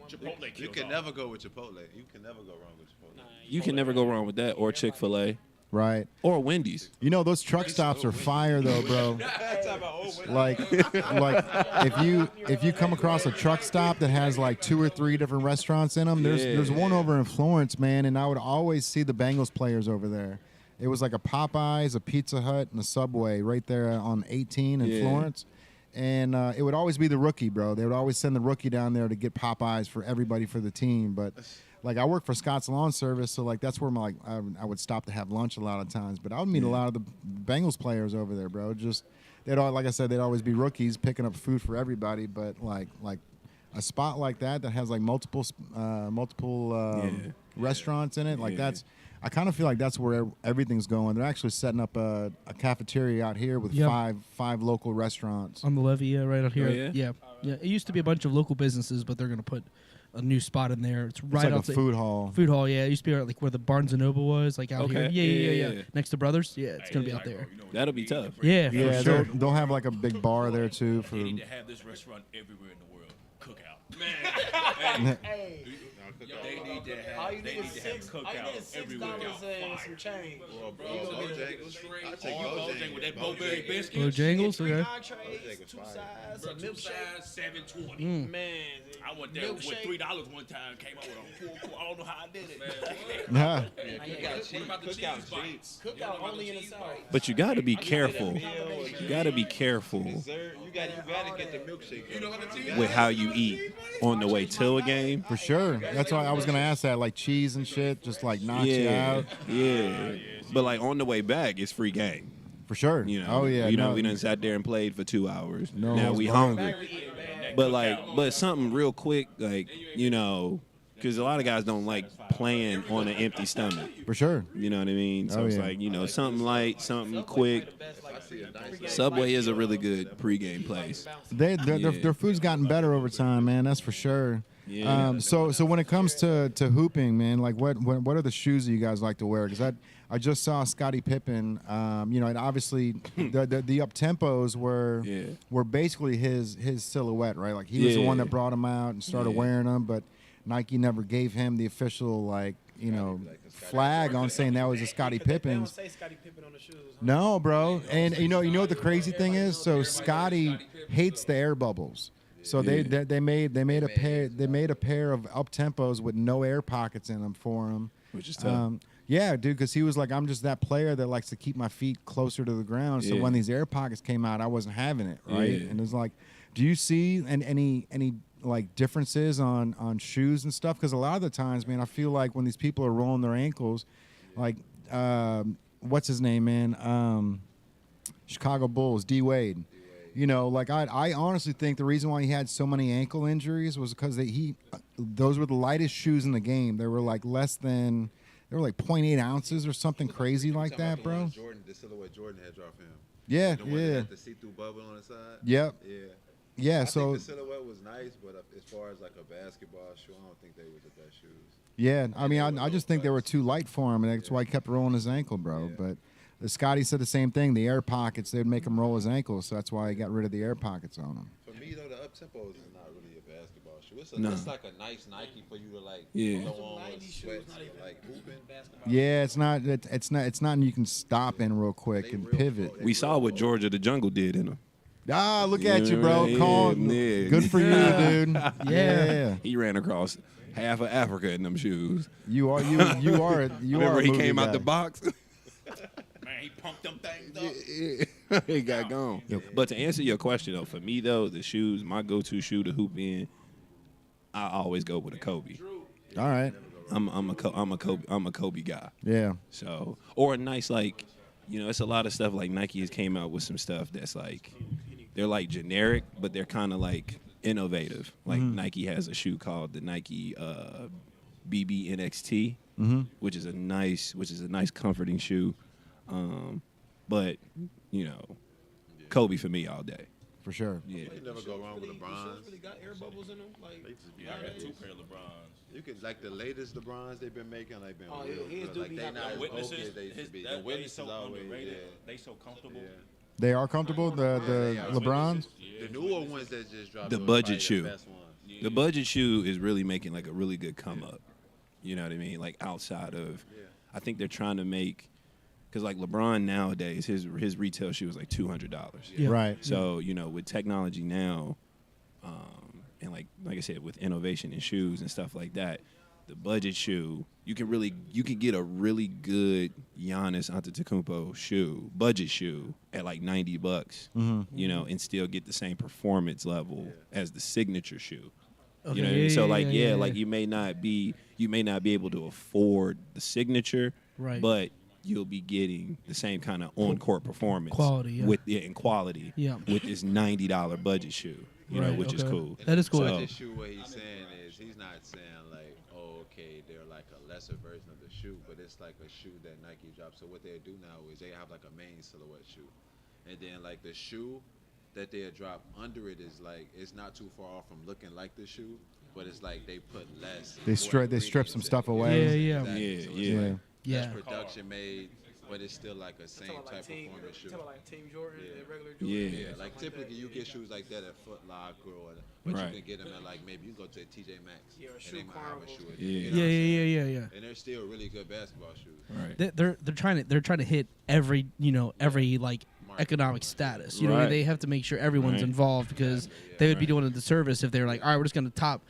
C: Chipotle
D: You
C: kills
D: can
C: all.
D: never go with Chipotle. You can never go wrong with Chipotle.
E: You can never go wrong with that, or Chick-fil-A,
A: Right.
E: or Wendy's.
A: You know those truck stops are fire though, bro. Like if you come across a truck stop that has like 2 or 3 different restaurants in them, there's one over in Florence, man, and I would always see the Bengals players over there. It was like a Popeyes, a Pizza Hut, and a Subway right there on 18 in
E: Yeah.
A: Florence. And it would always be the rookie, bro. They would always send the rookie down there to get Popeyes for everybody for the team. But like I work for Scott's Lawn Service, so like that's where my I would stop to have lunch a lot of times. But I would meet a lot of the Bengals players over there, bro. Just they'd all, like I said, they'd always be rookies picking up food for everybody. But like a spot like that has like multiple restaurants in it, like
E: Yeah.
A: that's. I kind of feel like that's where everything's going. They're actually setting up a cafeteria out here with
B: Yep.
A: five local restaurants.
B: On the levee, right out here.
E: Oh, yeah?
B: Yeah. It used to be a bunch of local businesses, but they're gonna put a new spot in there. It's
A: It's
B: right
A: like a
B: outside
A: food hall.
B: Food hall, yeah. It used to be like where the Barnes and Noble was, like out
E: Okay.
B: here. Yeah.
E: Yeah.
B: Next to Brothers. Yeah, it's gonna be out
C: Hey,
B: there.
C: bro, you know what
E: That'll
C: you
E: be
C: need?
E: tough.
B: Yeah, for
A: Yeah,
B: sure.
A: they'll have like a big bar there too for.
C: They need to have this restaurant everywhere in the world. Cookout. Man.
F: Hey,
C: They need to
F: all
C: have.
F: you
C: They
F: need
C: need
F: is
C: to have
F: $6. All you
C: cookout
F: need is
C: everywhere.
F: $6 and some change.
D: Well, bro,
F: You gonna get
D: Bojangles. I take
C: Bojangles
D: Bojangles.
C: with that Bowberry biscuit.
B: Bojangles,
F: Three
B: okay.
F: entrees, two sides, a
C: Bro, two
F: milkshake.
C: sides, $7.20.
F: Man,
C: I went there with $3 one time. Came out with a full quart. I don't know how I did it.
A: Nah.
G: What about the cheese bites?
F: Cookout only in the South.
E: But you got to be careful. You got to be careful
D: Dessert, you gotta get the milkshake.
G: You know what the cheese
E: with how you eat on the way to a game.
A: For sure. That's why I was gonna ask that, like cheese and shit, just like knocks you
E: Yeah,
A: out.
E: yeah. But like on the way back, it's free game.
A: For sure.
E: You know.
A: Oh yeah.
E: We
A: no.
E: done sat there and played for 2 hours.
A: No,
E: now
A: it's
E: we
A: fun.
E: hungry. But something real quick, like because a lot of guys don't like playing on an empty stomach.
A: For sure.
E: You know what I mean? So
A: Oh,
E: it's
A: yeah.
E: like something light, something quick. Subway is a really good pregame place.
A: Their food's gotten better over time, man. That's for sure.
E: Yeah.
A: So when it comes to hooping, man, like what are the shoes that you guys like to wear? Because I just saw Scottie Pippen. And obviously the up tempos were basically his silhouette, right? Like he was the one that brought him out and started wearing them, but Nike never gave him the official flag on saying that was a Scottie
F: They don't
A: Pippen's.
F: say Scottie Pippen on the shoes. Huh?
A: No, bro. And you know what the crazy thing is? So Scottie hates the air bubbles. So they made a pair of up tempos with no air pockets in them for him.
E: Which is tough.
A: Yeah, dude, because he was like, I'm just that player that likes to keep my feet closer to the ground. So
E: Yeah.
A: when these air pockets came out, I wasn't having it, right?
E: Yeah.
A: And it's like, do you see any like differences on shoes and stuff? Because a lot of the times, man, I feel like when these people are rolling their ankles, like what's his name, man? Chicago Bulls, D Wade. You know, like I honestly think the reason why he had so many ankle injuries was because those were the lightest shoes in the game. They were like they were like 0.8 ounces or something crazy like that, bro.
D: The silhouette Jordan had dropped for him.
A: Yeah,
D: The one that
A: yeah,
D: had the see-through bubble on the side.
A: yep,
D: Yeah.
A: yeah.
D: I
A: So
D: think the silhouette was nice, but as far as like a basketball shoe, I don't think they were the best shoes.
A: yeah, I mean, I just think they were too light for him, and that's why he kept rolling his ankle, bro.
D: Yeah.
A: But Scotty said the same thing. The air pockets, they'd make him roll his ankle, so that's why he got rid of the air pockets on him.
D: For me though, the up tempos is not really a basketball shoe.
E: No.
D: It's like a nice Nike for you to like
E: Yeah.
D: throw on with sweats and like hooping.
A: Yeah, it's not. It's not. You can stop in real quick and pivot.
E: We saw what Georgia the Jungle did in him.
A: Ah, look at you, bro.
E: Yeah,
A: Calm.
E: yeah.
A: Good for you, dude. Yeah.
E: He ran across half of Africa in them shoes.
A: You are.
E: Remember
A: a
E: he
A: movie
E: came out
A: guy.
E: the box?
C: Man, he pumped them things up.
E: He got gone. But to answer your question though, for me though, the shoes, my go-to shoe to hoop in, I always go with a Kobe.
A: All right.
E: I'm a Kobe guy.
A: Yeah.
E: So, or a nice it's a lot of stuff like Nike has came out with some stuff that's like they're like generic, but they're kind of like innovative. Like Nike has a shoe called the Nike BB NXT, which is a nice comforting shoe. But Kobe for me all day.
A: For sure.
E: Yeah.
D: You never go wrong with
F: Shoes
D: LeBrons.
F: really got air bubbles in them. Like,
C: Yeah, I got 2 pair of LeBrons.
D: You could like the latest LeBrons they've been making. They've been
F: Oh,
D: real
F: yeah, his
D: good.
F: do
D: Like
F: be
D: they
F: having
D: not as bulky
C: Witnesses,
D: as they used to be. The
C: they
D: witnesses
C: so
D: always.
C: underrated.
D: Yeah.
C: They so comfortable.
D: Yeah.
A: They are comfortable. The LeBrons.
D: The newer ones that just dropped.
E: The
D: are
E: budget
D: probably
E: shoe.
D: The best ones.
E: The budget shoe is really making like a really good come up. You know what I mean? Like outside of, I think they're trying to make, because like LeBron nowadays, his retail shoe is like $200.
B: Yeah.
A: Right.
E: So with technology now, and like I said, with innovation in shoes and stuff like that, the budget shoe you can get a really good Giannis Antetokounmpo budget shoe at like $90, and still get the same performance level as the signature shoe.
B: Okay,
E: You know what I mean? So like like you may not be able to afford the signature,
B: Right.
E: but you'll be getting the same kind of on-court performance
B: Quality, yeah.
E: and quality
B: Yeah.
E: with this $90 budget shoe,
B: Right,
E: which is
B: okay.
E: cool.
B: That is cool.
E: So-
D: Budget shoe, what he's saying is he's not saying like, oh, okay, they're like a lesser version of the shoe, but it's like a shoe that Nike dropped. So what they do now is they have like a main silhouette shoe, and then like the shoe that they drop under it is like it's not too far off from looking like the shoe, but it's like they put less.
A: They strip some stuff away.
B: Yeah,
D: Exactly. So it's
E: Yeah.
D: like
B: Yeah.
D: less production made, but it's still like a same type of performance shoe.
F: like Team Jordan, regular
E: Yeah.
D: Yeah, like typically you get shoes like that at Foot Locker, but
E: Right.
D: you can get them at like maybe you go to a TJ Maxx
F: Yeah, or
D: and
F: Shoe
D: they might have a
F: Carnival.
D: shoe.
E: Yeah.
D: You know what I'm saying?
B: Yeah.
D: And they're still really good basketball shoes.
E: Right.
B: They're trying to hit every like economic status. You know,
E: Right.
B: they have to make sure everyone's
E: Right.
B: involved because they would be doing a disservice if they're like, all right, we're just gonna top,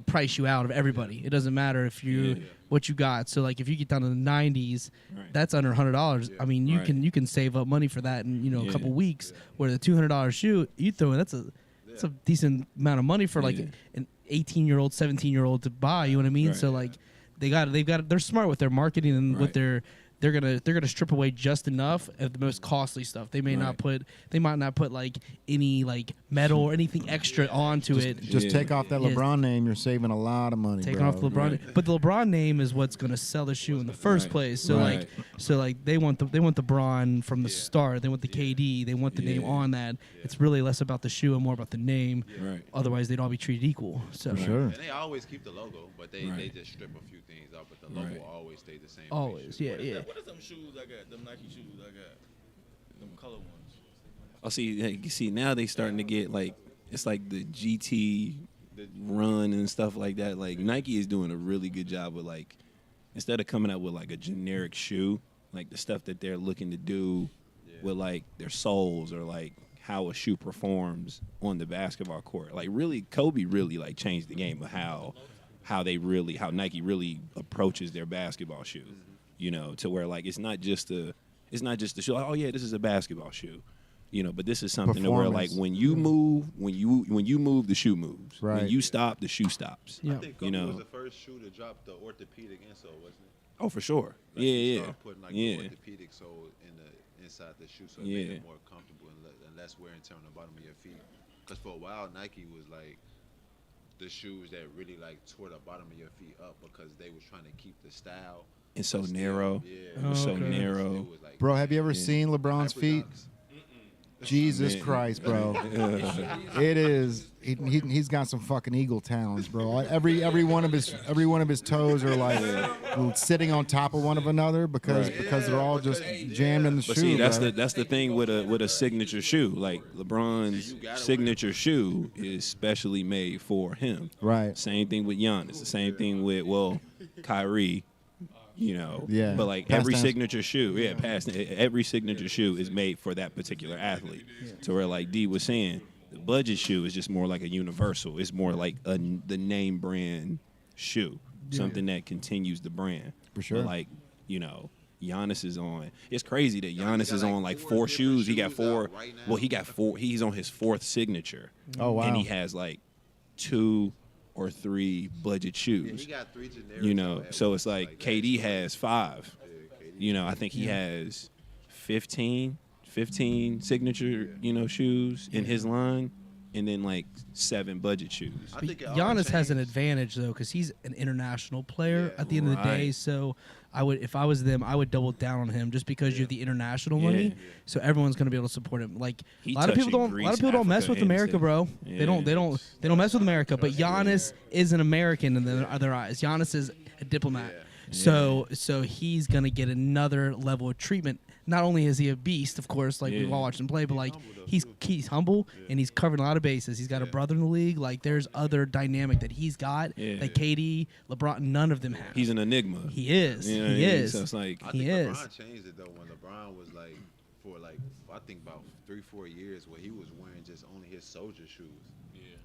B: price you out of everybody. It doesn't matter if you what you got. So like if you get down to the 90s,
E: Right.
B: that's under $100. I mean, you
E: Right.
B: can save up money for that in a
E: Yeah.
B: couple weeks. Where the $200 shoe you throw in, that's a decent amount of money for like
E: Yeah.
B: an 18-year-old, 17-year-old to buy. You know what I mean?
E: Right.
B: So like they're smart with their marketing and with
E: Right.
B: they're gonna strip away just enough of the most costly stuff. They might not put like any like metal or anything extra onto it.
A: Just
E: Yeah.
A: take off that
B: Yeah.
A: LeBron name. You're saving a lot of money.
B: Taking
A: bro.
B: off the LeBron,
E: Right.
B: but the LeBron name is what's gonna sell the shoe in the first
E: Right.
B: place. So
E: Right.
B: like they want the Bron from the start. They want the KD. They want the name
E: Yeah.
B: on that. It's really less about the shoe and more about the name.
E: Right.
B: Otherwise, they'd all be treated equal. So
A: For sure.
D: And they always keep the logo, but they
E: Right.
D: just strip a few things out, but the logo
E: Right.
D: always stays the same.
B: always, yeah.
C: What are them shoes I got? Them Nike shoes I got? Them color ones.
E: Oh, see, now they starting to get like it's like the GT run and stuff like that. Like Nike is doing a really good job with like instead of coming out with like a generic shoe, like the stuff that they're looking to do with like their soles or like how a shoe performs on the basketball court. Like really, Kobe really like changed the game of how Nike really approaches their basketball shoe. To where like it's not just a shoe. Like, oh yeah, this is a basketball shoe. But this is something to where like
A: Performance.
E: when you move, the shoe moves. When
A: Right.
E: you stop, the shoe stops.
B: Yeah.
D: I think Kobe
E: know.
D: was the first shoe to drop the orthopedic insole, wasn't it?
E: Oh, for sure.
D: Like he
E: Yeah.
D: started putting like
E: Yeah.
D: the orthopedic sole inside the shoe, so it
E: Yeah.
D: made it more comfortable and less wear and tear on the bottom of your feet. Because for a while, Nike was like the shoes that really like tore the bottom of your feet up because they was trying to keep the style.
E: It's so
D: but still-
E: narrow.
D: Yeah,
B: It was so
D: it
E: narrow.
D: It was like
A: Bro, have you ever seen LeBron's feet?
D: Hyperdunks.
A: Jesus
E: Man.
A: Christ, bro. It is. He's got some fucking eagle talons, bro. Every one of his toes are like sitting on top of one of another because they're all just jammed in the shoe.
E: But see,
A: bro.
E: that's the thing with a signature shoe. Like LeBron's signature shoe is specially made for him.
A: Right.
E: Same thing with Giannis. The same thing with Kyrie.
A: Yeah.
E: But like
A: Past
E: every
A: tense.
E: signature shoe, every signature shoe is made for that particular athlete. So where like D was saying, the budget shoe is just more like a universal. It's more like the name brand shoe, something that continues the brand.
A: For sure.
E: But like Giannis is on. It's crazy that Giannis is
D: got, like,
E: on like
D: 4
E: four
D: different
E: shoes. He got
D: shoes
E: 4.
D: out right now.
E: Well, he got 4. He's on his 4th signature.
A: Oh, wow.
E: And he has like 2 or 3 budget
D: Yeah,
E: shoes.
D: he got 3 generics.
E: So it's like KD has 5. I think he has 15 signature, shoes in his line, and then like 7 budget shoes.
D: I think it all
B: Giannis has an
D: changed.
B: advantage though because he's an international player
D: Yeah.
B: at the end of the day.
E: Right.
B: So if I was them, I would double down on him just because you have the international
E: Yeah.
B: money. So everyone's gonna be able to support him. Like
E: He
B: a lot of people
E: touching
B: don't
E: Greece,
B: mess
E: Africa,
B: with
E: and
B: America,
E: stuff.
B: bro.
E: Yeah.
B: They don't mess with America. But Giannis is an American in their eyes. Giannis is a diplomat. So he's gonna get another level of treatment. Not only is he a beast, of course, like we've all watched him play, but like he's humble and he's covering a lot of bases. He's got a brother in the league. Like there's other dynamic that he's got
E: Yeah.
B: that KD, LeBron, none of them have.
E: He's an enigma.
B: He is.
E: You know what I
B: He
E: mean?
B: is.
E: So it's like
D: I
B: He
D: think
B: is.
D: LeBron changed it though when LeBron was like for like I think about 3-4 years where he was wearing just only his soldier shoes.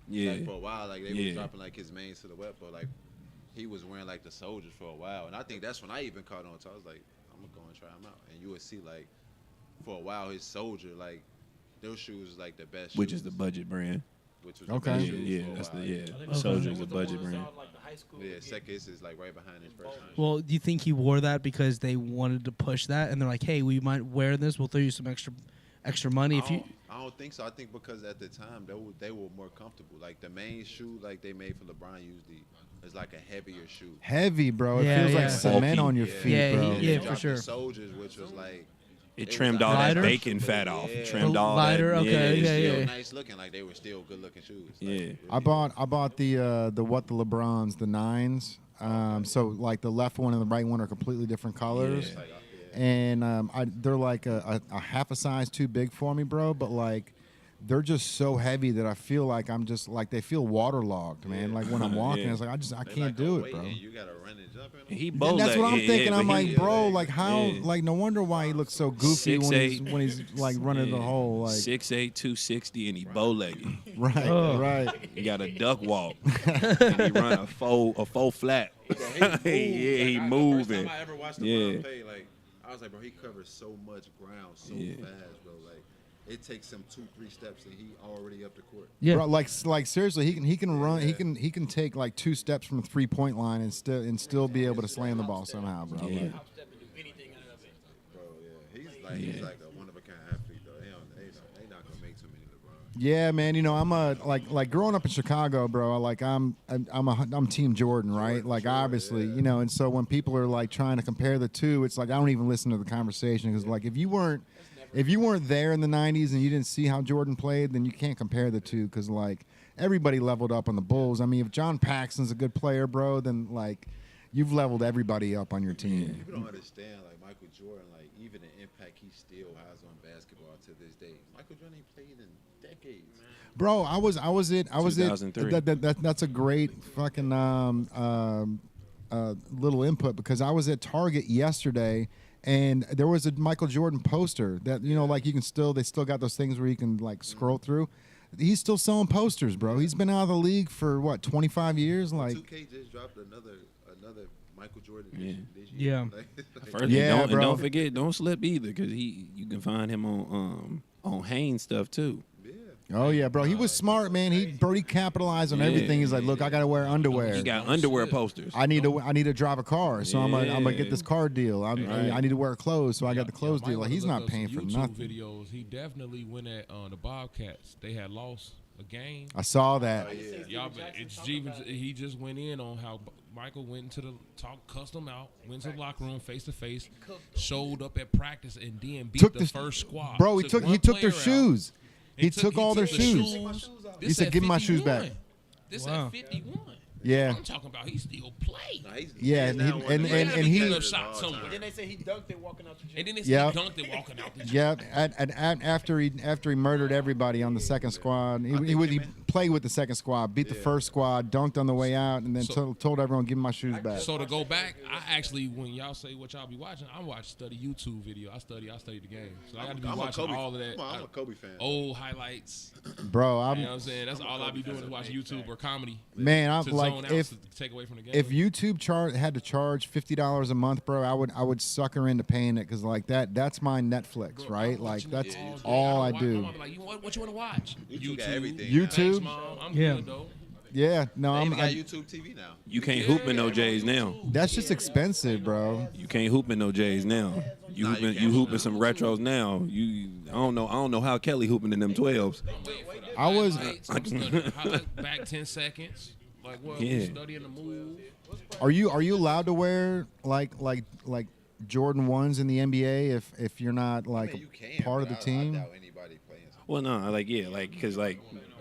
E: yeah.
D: Like for a while, like they
E: Yeah.
D: was dropping like his main silhouette, but like he was wearing like the soldiers for a while, and I think that's when I even caught on. So I was like, I'm gonna go and try him out, and you would see like for a while his soldier like those shoes was like the best.
E: Which
D: shoes,
E: is the budget brand.
D: which was
A: Okay.
D: the best
E: Yeah,
D: shoes
E: yeah,
D: for a
E: that's the
D: while.
E: yeah. Soldier's a budget brand.
D: Yeah, second is like right behind his first.
B: Well, do you think he wore that because they wanted to push that, and they're like, "Hey, we might wear this. We'll throw you some extra money if you."
D: I don't think so. I think because at the time they were more comfortable. Like the main shoe like they made for LeBron usually is like a heavier shoe.
A: Heavy, bro. It
B: Yeah,
A: feels
B: yeah.
A: like cement
E: Bulky.
A: on your
D: Yeah.
A: feet,
B: Yeah,
A: bro.
B: yeah,
D: They
B: for
D: dropped
B: sure.
D: the soldiers, which was like
E: It
D: was
E: trimmed
D: like-
E: all that
B: Lighter?
E: bacon fat off. It
D: Yeah.
E: trimmed
B: The
E: all
B: lighter,
E: that.
B: okay,
E: yeah,
B: yeah,
D: Still
B: yeah.
D: nice looking, like they were still good looking shoes. Like,
E: Yeah.
A: I bought the LeBrons, the 9s. So like the left one and the right one are completely different colors.
E: Yeah.
A: And they're like a half a size too big for me, bro. But like, they're just so heavy that I feel like I'm just like they feel waterlogged, man. Like when I'm walking,
E: Yeah.
A: it's like I
D: they
A: can't
D: like
A: do
D: a
A: it,
D: weight
A: bro.
D: and you gotta run and jump in them.
E: He
A: And
E: bow
A: that's what I'm
E: legged,
A: thinking.
E: yeah,
A: I'm
E: but
A: like,
E: he-
A: bro, like how,
E: Yeah.
A: like no wonder why he looks so goofy when
E: 6'8".
A: he's like running the whole like
E: 6'8", 260, and he bow legged.
A: right,
B: Oh.
A: right.
E: He got a duck walk. And he run a faux flat. Yeah, he
D: Like,
E: moving.
D: The first time I ever watched the
E: Yeah.
D: play, like I was like, bro, he covers so much ground so
E: Yeah.
D: fast, bro. Like it takes him 2-3 steps and he already up the court.
B: Yeah.
A: Bro, like seriously, he can run. He can take like 2 steps from the 3-point line and still be able to slam the ball somehow, bro.
E: Yeah.
A: Like,
D: Bro, yeah. He's like a one of a kind athlete though. They not gonna make too many LeBron.
A: yeah, man. You know, I'm a like growing up in Chicago, bro. Like I'm Team Jordan, right? Like obviously, you know. And so when people are like trying to compare the two, it's like I don't even listen to the conversation because like if you weren't there in the 90s and you didn't see how Jordan played, then you can't compare the two because like everybody leveled up on the Bulls. I mean, if John Paxson's a good player, bro, then like you've leveled everybody up on your team.
D: People don't understand like Michael Jordan, like even the impact he still has on basketball to this day. Michael Jordan ain't played in decades.
A: Bro, I was it.
E: 2003.
A: That's a great fucking little input because I was at Target yesterday and there was a Michael Jordan poster that like they still got those things where you can like scroll through. He's still selling posters, bro. He's been out of the league for what 25 years, like.
D: 2K just dropped another Michael Jordan
E: Yeah.
D: this year.
B: Yeah.
D: Like,
E: First,
A: Yeah,
E: and
A: bro.
E: don't forget, don't slip either, because you can find him on Haynes stuff too.
D: yeah.
A: Oh yeah, bro. He was smart, man. He capitalized on everything. He's like, look, I gotta wear underwear.
E: He got underwear posters.
A: I need to drive a car, so I'm gonna get this car deal. I need to wear clothes, so I got the clothes deal. Like he's not paying for
G: YouTube
A: nothing.
G: Videos. He definitely went at the Bobcats. They had lost a game.
A: I saw that.
G: Y'all, he just went in on how Michael went into the cussed him out, went to the locker room face to face, showed up at practice, and then beat
A: Took
G: the
A: the-
G: first squad.
A: Bro, he took
G: one
A: their
G: player out.
A: shoes. He took all their
G: the
A: shoes.
G: This
A: He said,
G: at
A: "Give me my shoes
G: 51.
A: back."
G: This
B: Wow.
G: at 51.
A: Yeah.
G: I'm talking about he still played.
D: Nah, he's-
A: Yeah,
D: he's
A: and
D: now
A: he-
D: one of
A: and-
D: the
A: and-
D: best
A: and he-
D: defenders
G: shot
D: of all
G: somewhere.
D: time.
F: Then they say he dunked it walking out the gym.
G: And then they said
A: Yeah.
G: he dunked it walking out the gym.
A: Yeah, and after he murdered everybody on the second squad, he played with the second squad, beat the first squad, dunked on the way out, and then told everyone, "Give me my shoes back."
G: So to go back, I actually, when y'all say what y'all be watching, I study YouTube video. I study the game. So I got to be
D: I'm a
G: watching
D: Kobe-
G: all of that.
D: I'm a Kobe fan.
G: Old highlights.
A: Bro,
G: You know what I'm saying? That's all I be doing is watching YouTube or comedy.
A: man, I'm
G: To
A: like
G: zone out,
A: if
G: to take away from the game.
A: if YouTube had to charge $50 a month, bro, I would sucker into paying it because like that's my Netflix,
G: Bro,
A: right?
G: I'm
A: like
G: watching
A: that's
G: it
A: all I
G: My
A: do.
G: mom be like, what you want to watch?
D: YouTube got everything.
A: YouTube?
G: Thanks, Mom. I'm
B: Yeah.
G: good, though.
A: Yeah, no,
D: They even got
A: I'm
D: YouTube TV now.
E: You can't hoop in no J's now.
A: that's just expensive, bro.
E: You can't hoop in no J's now. You
D: Nah, you
E: hooping
D: can't.
E: you hooping some retros now. I don't know how Kelly hooping in them 12s.
A: I was
G: Highlight back 10 seconds. Like what?
E: Yeah.
G: Studying the move.
A: Are you allowed to wear like Jordan 1s in the NBA if you're not like
D: I mean, you can,
A: part of
D: but
A: the team?
D: I doubt anybody playing.
E: Well, no, because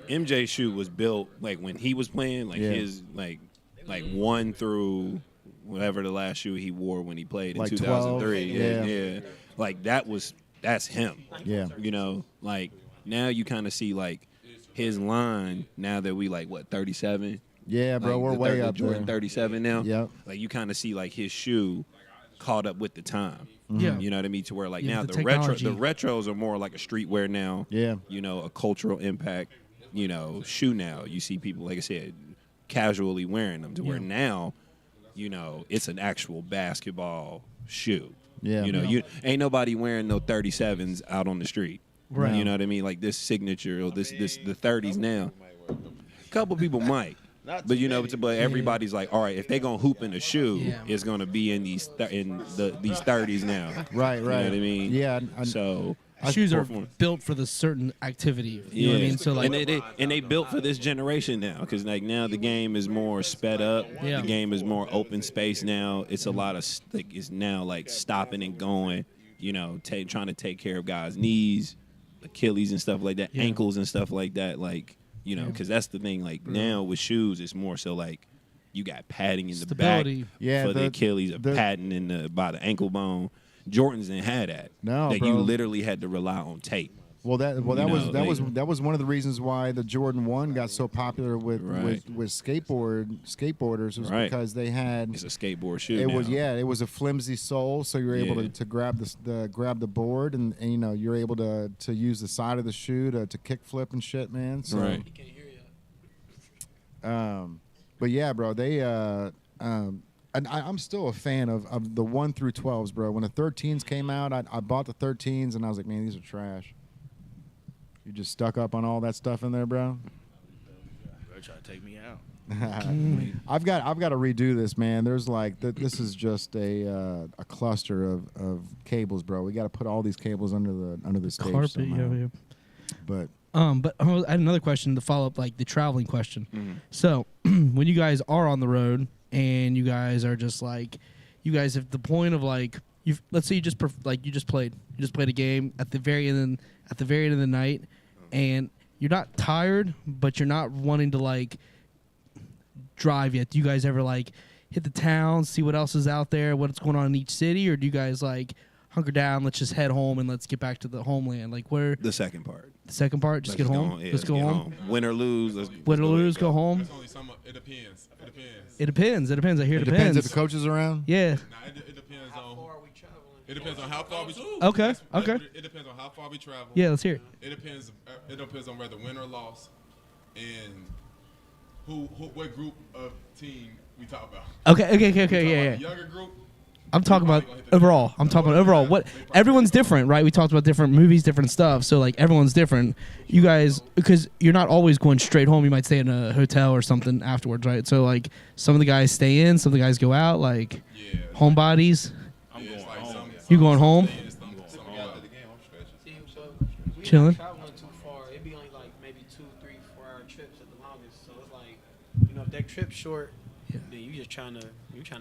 E: MJ's shoe was built like when he was playing, like
A: Yeah.
E: his like 1 through whatever the last shoe he wore when he played in
A: Like
E: 2003.
A: 12,
E: Yeah. Like that's him.
A: Yeah.
E: You know, like now you kind of see like his line now that we 37.
A: Yeah, bro,
E: Like,
A: we're
E: the
A: way up
E: Jordan
A: there.
E: 37 now.
A: Yep.
E: Like you kind of see like his shoe caught up with the time.
B: Yeah.
E: You know what I mean? To where like
B: Yeah,
E: now
B: the
E: the
B: technology.
E: retros are more like a streetwear now.
A: Yeah.
E: You know, a cultural impact, shoe now. You see people, like I said, casually wearing them to where now, it's an actual basketball shoe.
A: Yeah.
E: You ain't nobody wearing no 37s out on the street.
B: Right.
E: You know what I mean? Like this signature or the 30s now. A couple people might.
D: Not
E: But
D: too many.
E: but everybody's like, all right, if they gonna hoop in a shoe,
B: Yeah.
E: it's gonna be in these 30s now.
A: Right,
E: You know
A: right.
E: what I mean?
A: Yeah,
E: So
B: Shoes are
E: for-
B: built for the certain activity. You know what I mean? So like,
E: and they built for this generation now because like now the game is more sped up.
B: Yeah.
E: The game is more open space now. It's a lot of it's now like stopping and going. you know, trying to take care of guys' knees, Achilles and stuff like that, ankles and stuff like that. Like, you know, because that's the thing. Like now with shoes, it's more so like you got padding in
B: Stability.
E: the back for the Achilles, padding in by the ankle bone. Jordans didn't have that.
A: No,
E: that
A: bro.
E: you literally had to rely on tape.
A: Well, that was one of the reasons why the Jordan 1 got so popular with skateboarders was because they had
E: it's a skateboard shoe.
A: It was a flimsy sole, so you're able to grab the board and you know you're able to use the side of the shoe to kick flip and shit, man. So,
E: right.
F: He can't hear you.
A: But yeah, bro, they and I'm still a fan of the 1 through 12s, bro. When the 13s came out, I bought the 13s and I was like, man, these are trash. You just stuck up on all that stuff in there, bro.
C: Bro, try to take me out.
A: I've got to redo this, man. There's like this is just a cluster of cables, bro. We got to put all these cables under the stage
B: Carpet,
A: somehow. But
B: I had another question to follow up, like the traveling question. So when you guys are on the road and you guys are just like, you guys have the point of like, let's say you just played a game at the very end of the night, and you're not tired, but you're not wanting to like drive yet. Do you guys ever like hit the town, see what else is out there, what's going on in each city, or do you guys like hunker down, let's just head home and let's get back to the homeland? Like where
E: The second part.
B: just get home. Let's go home.
E: Win or lose.
B: Win or lose, go home.
H: It depends.
B: It depends. I hear
A: it depends if the coach is around.
B: Yeah.
H: It depends on.
F: It
H: depends on how far we travel.
B: Okay.
H: It depends on how far we travel.
B: Yeah, let's hear it.
H: It depends on whether win or loss, and what group of team we talk about.
B: Okay. Yeah.
H: Younger group.
B: I'm talking about overall. What everyone's different, right? We talked about different movies, different stuff. So like everyone's different. You guys, because you're not always going straight home. You might stay in a hotel or something afterwards, right? So like some of the guys stay in, some of the guys go out. Like homebodies.
C: I'm going home.
B: You going home? Chilling.
F: Traveling too far. It'd be only like maybe 2, 3, 4 hour trips at the longest. So it's like, you know, if that trip's short, then you just trying to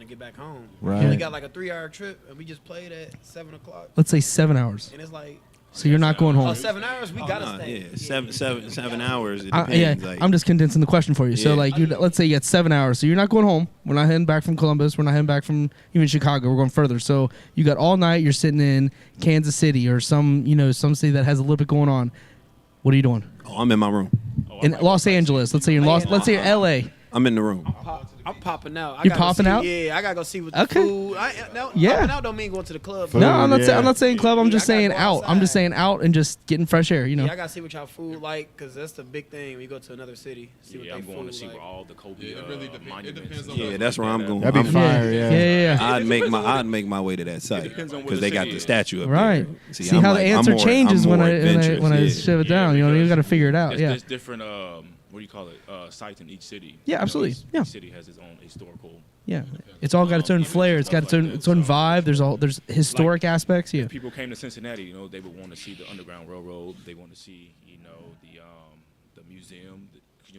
F: get back home.
A: Right.
F: You only got like a 3-hour trip, and we just played at 7 o'clock.
B: Let's say 7 hours.
F: And it's like,
B: So you're not going home.
F: 7 hours, we gotta stay.
E: Yeah, 7 hours. It depends. Like,
B: I'm just condensing the question for you. So like, let's say you got 7 hours. So you're not going home. We're not heading back from Columbus. We're not heading back from even Chicago. We're going further. So you got all night. You're sitting in Kansas City or some city that has a little bit going on. What are you doing?
E: oh, I'm in my room.
B: In Los Angeles. Let's say you're in Let's say you're LA.
E: I'm in the room.
F: I'm popping out.
B: You popping out?
F: Yeah, I gotta go see what the food.
B: Yeah.
F: Popping out don't mean going to the club.
A: Food,
B: No, I'm not saying club. I'm just
F: I gotta
B: saying
F: go
B: out. I'm just
F: outside.
B: saying out and just getting fresh air. You know.
F: Yeah, I gotta see what y'all food like, cause that's the big thing when you go to another city. See what
C: Yeah,
F: they
C: I'm going
F: food
C: to see
F: like.
C: where all the Kobe
H: Yeah, it really depends. It
C: monuments.
H: depends on
E: Yeah, that's where I'm going.
A: That'd be fire.
B: Yeah.
E: I'd make my way to that site
C: depends on where
E: because
C: the
E: they got
C: city
E: the
C: is.
E: statue up
B: Right.
E: there.
B: See how the answer changes when I shove it down. You know, you got to figure it out. Yeah.
C: There's different, what do you call it, sites in each city.
B: Yeah, absolutely. Yeah.
C: Each city has its own historical.
B: Yeah. It's all got its own flair. It's got its own vibe. There's historic aspects. Yeah.
C: People came to Cincinnati, they would want to see the Underground Railroad. They want to see, the museum.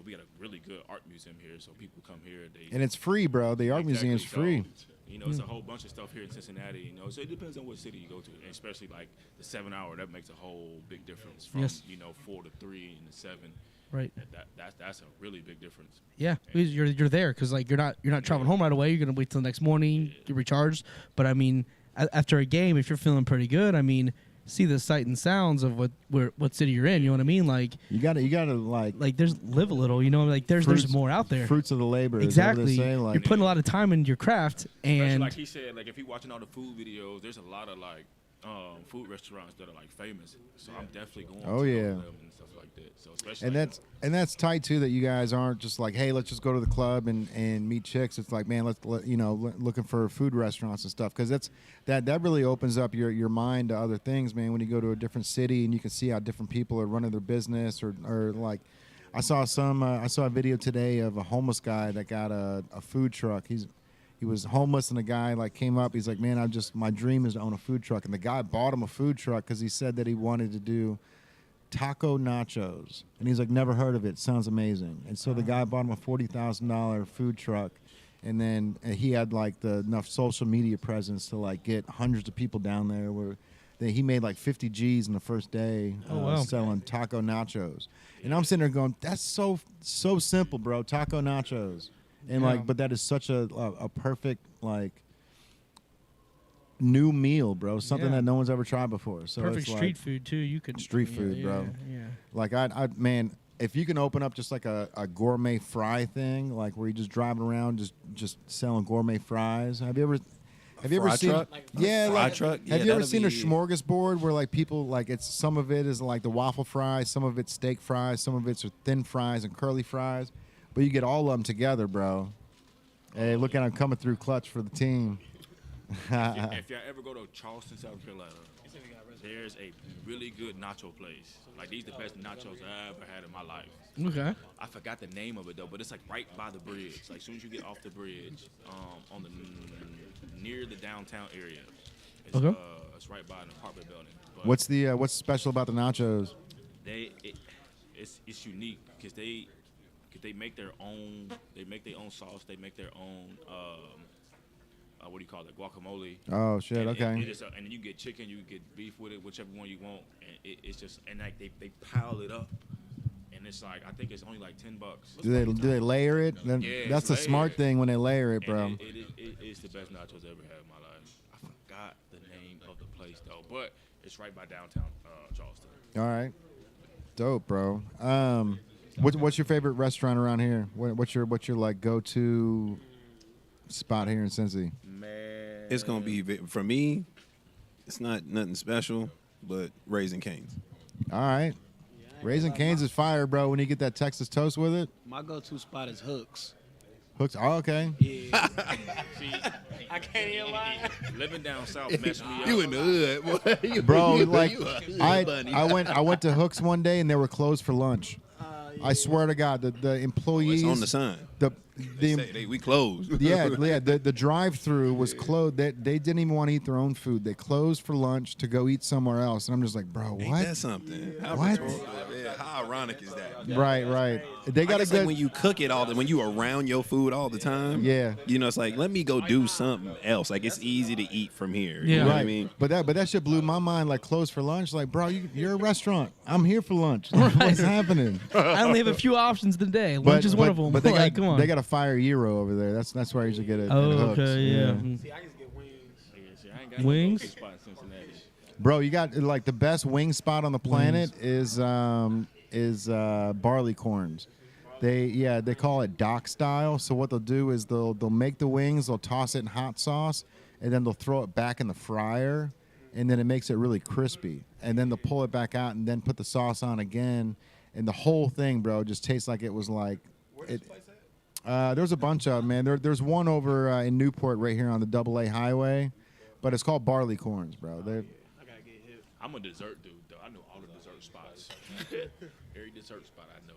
C: We got a really good art museum here, so people come here.
A: And it's free, bro. The art museum's free.
C: It's a whole bunch of stuff here in Cincinnati. So it depends on what city you go to, and especially like the 7 hour. That makes a whole big difference from 4 to 3 and 7.
B: Right.
C: That's a really big difference.
B: Yeah, you're there because like you're not traveling home right away. You're gonna wait till the next morning, get recharged. But I mean, after a game, if you're feeling pretty good, I mean, see the sight and sounds of what city you're in. You know what I mean? Like
A: you gotta
B: like there's live a little. You know, like there's more out there.
A: Fruits of the labor.
B: Exactly.
A: Is that what they say? Like,
B: you're putting a lot of time into your craft,
C: Especially
B: and
C: like he said, like if you're watching all the food videos, there's a lot of like food restaurants that are like famous. So I'm definitely going.
A: Oh,
C: to
A: yeah.
C: them and stuff like that. So especially
A: and that's tight too that you guys aren't just like, hey, let's just go to the club and meet chicks. It's like, man, looking for food restaurants and stuff, because that really opens up your mind to other things, man. When you go to a different city and you can see how different people are running their business, or like I saw a video today of a homeless guy that got a food truck. He was homeless, and the guy like came up. He's like, man, my dream is to own a food truck. And the guy bought him a food truck because he said that he wanted to do taco nachos. And he's like, never heard of it. Sounds amazing. And so the guy bought him a $40,000 food truck. And then he had like enough social media presence to like get hundreds of people down there where he made like 50 G's in the first day selling taco nachos. And I'm sitting there going, that's so simple, bro. Taco nachos. And like, but that is such a perfect like new meal, bro. Something that no one's ever tried before. So
B: Perfect
A: it's
B: street
A: like,
B: food too. You could
A: street food, bro.
B: Yeah.
A: Like man, if you can open up just like a gourmet fry thing, like where you just driving around just selling gourmet fries. Have you ever seen?
E: Truck?
A: Like,
E: truck?
A: Have
E: Yeah,
A: you ever
E: that'd
A: seen a
E: be-
A: smorgasbord where like people like it's some of it is like the waffle fries, some of it's steak fries, some of it's thin fries and curly fries, but you get all of them together, bro. Hey, look at him coming through clutch for the team.
C: If y'all ever go to Charleston, South Carolina, there's a really good nacho place. Like, these the best nachos I ever had in my life.
B: Okay.
C: I forgot the name of it though, but it's like right by the bridge. Like, as soon as you get off the bridge, on the near the downtown area. It's,
B: Okay.
C: It's right by an apartment building. But
A: What's special about the nachos?
C: It's unique because they make their own. They make their own sauce. They make their own. What do you call it? Guacamole.
A: Oh shit!
C: And
A: Okay.
C: and then you get chicken, you get beef with it, whichever one you want. And it's just like they pile it up, and it's like I think it's only like $10.
A: Do they layer it? Then
C: Yeah,
A: that's
C: it's
A: a smart
C: layered.
A: thing when they layer it, bro.
C: And it's the best nachos I ever had in my life. I forgot the name of the place though, but it's right by downtown Charleston.
A: All right, dope, bro. What's your favorite restaurant around here? What's your like go-to spot here in Cincy?
C: Man,
E: It's gonna be for me. It's not nothing special, but Raising Cane's.
A: All right, Raising Cane's is fire, bro. When you get that Texas toast with it,
F: My go-to spot is Hooks.
A: hooks. Oh, okay.
F: Yeah.
C: See,
F: I can't even lie.
C: living down south messed me up.
E: You in the hood, boy.
A: Bro,
E: You
A: like
E: a hood
A: I
E: bunny.
A: I went to Hooks one day and they were closed for lunch. I swear to God, the employees
E: It's on the sign. We closed.
A: yeah, the drive-through was closed. They didn't even want to eat their own food. They closed for lunch to go eat somewhere else. And I'm just like, bro,
E: Ain't
A: what?
E: that something? How
A: What?
E: rhetorical. Yeah, how ironic is that?
A: Right. They
E: I
A: got a
E: guess like
A: good.
E: when you cook it when you around your food all the time.
A: Yeah.
E: You know, it's like let me go do something else. Like it's easy to eat from here.
B: Yeah.
E: You know what I
A: Right,
E: mean?
A: but that shit blew my mind. Like closed for lunch. Like, bro, you're a restaurant. I'm here for lunch. Like, what's happening?
B: I only have a few options in the day. Lunch is one of them.
A: But they
B: like,
A: got
B: come on.
A: they got a fire gyro over there. That's where I usually get it.
B: Oh,
A: at Hooks.
B: okay, yeah.
F: See, I just get wings.
C: Yeah, see, I ain't got
B: Wings?
C: No go-to spot in Cincinnati.
A: Bro, you got like the best wing spot on the planet is Barleycorns. They call it dock style. So what they'll do is they'll make the wings, they'll toss it in hot sauce, and then they'll throw it back in the fryer, and then it makes it really crispy. And then they'll pull it back out and then put the sauce on again, and the whole thing, bro, just tastes like it was like. There's a bunch of them, man. There's one over in Newport right here on the AA highway, but it's called Barleycorns, bro.
C: I'm a dessert dude, though. I know all the dessert spots. Every dessert spot I know.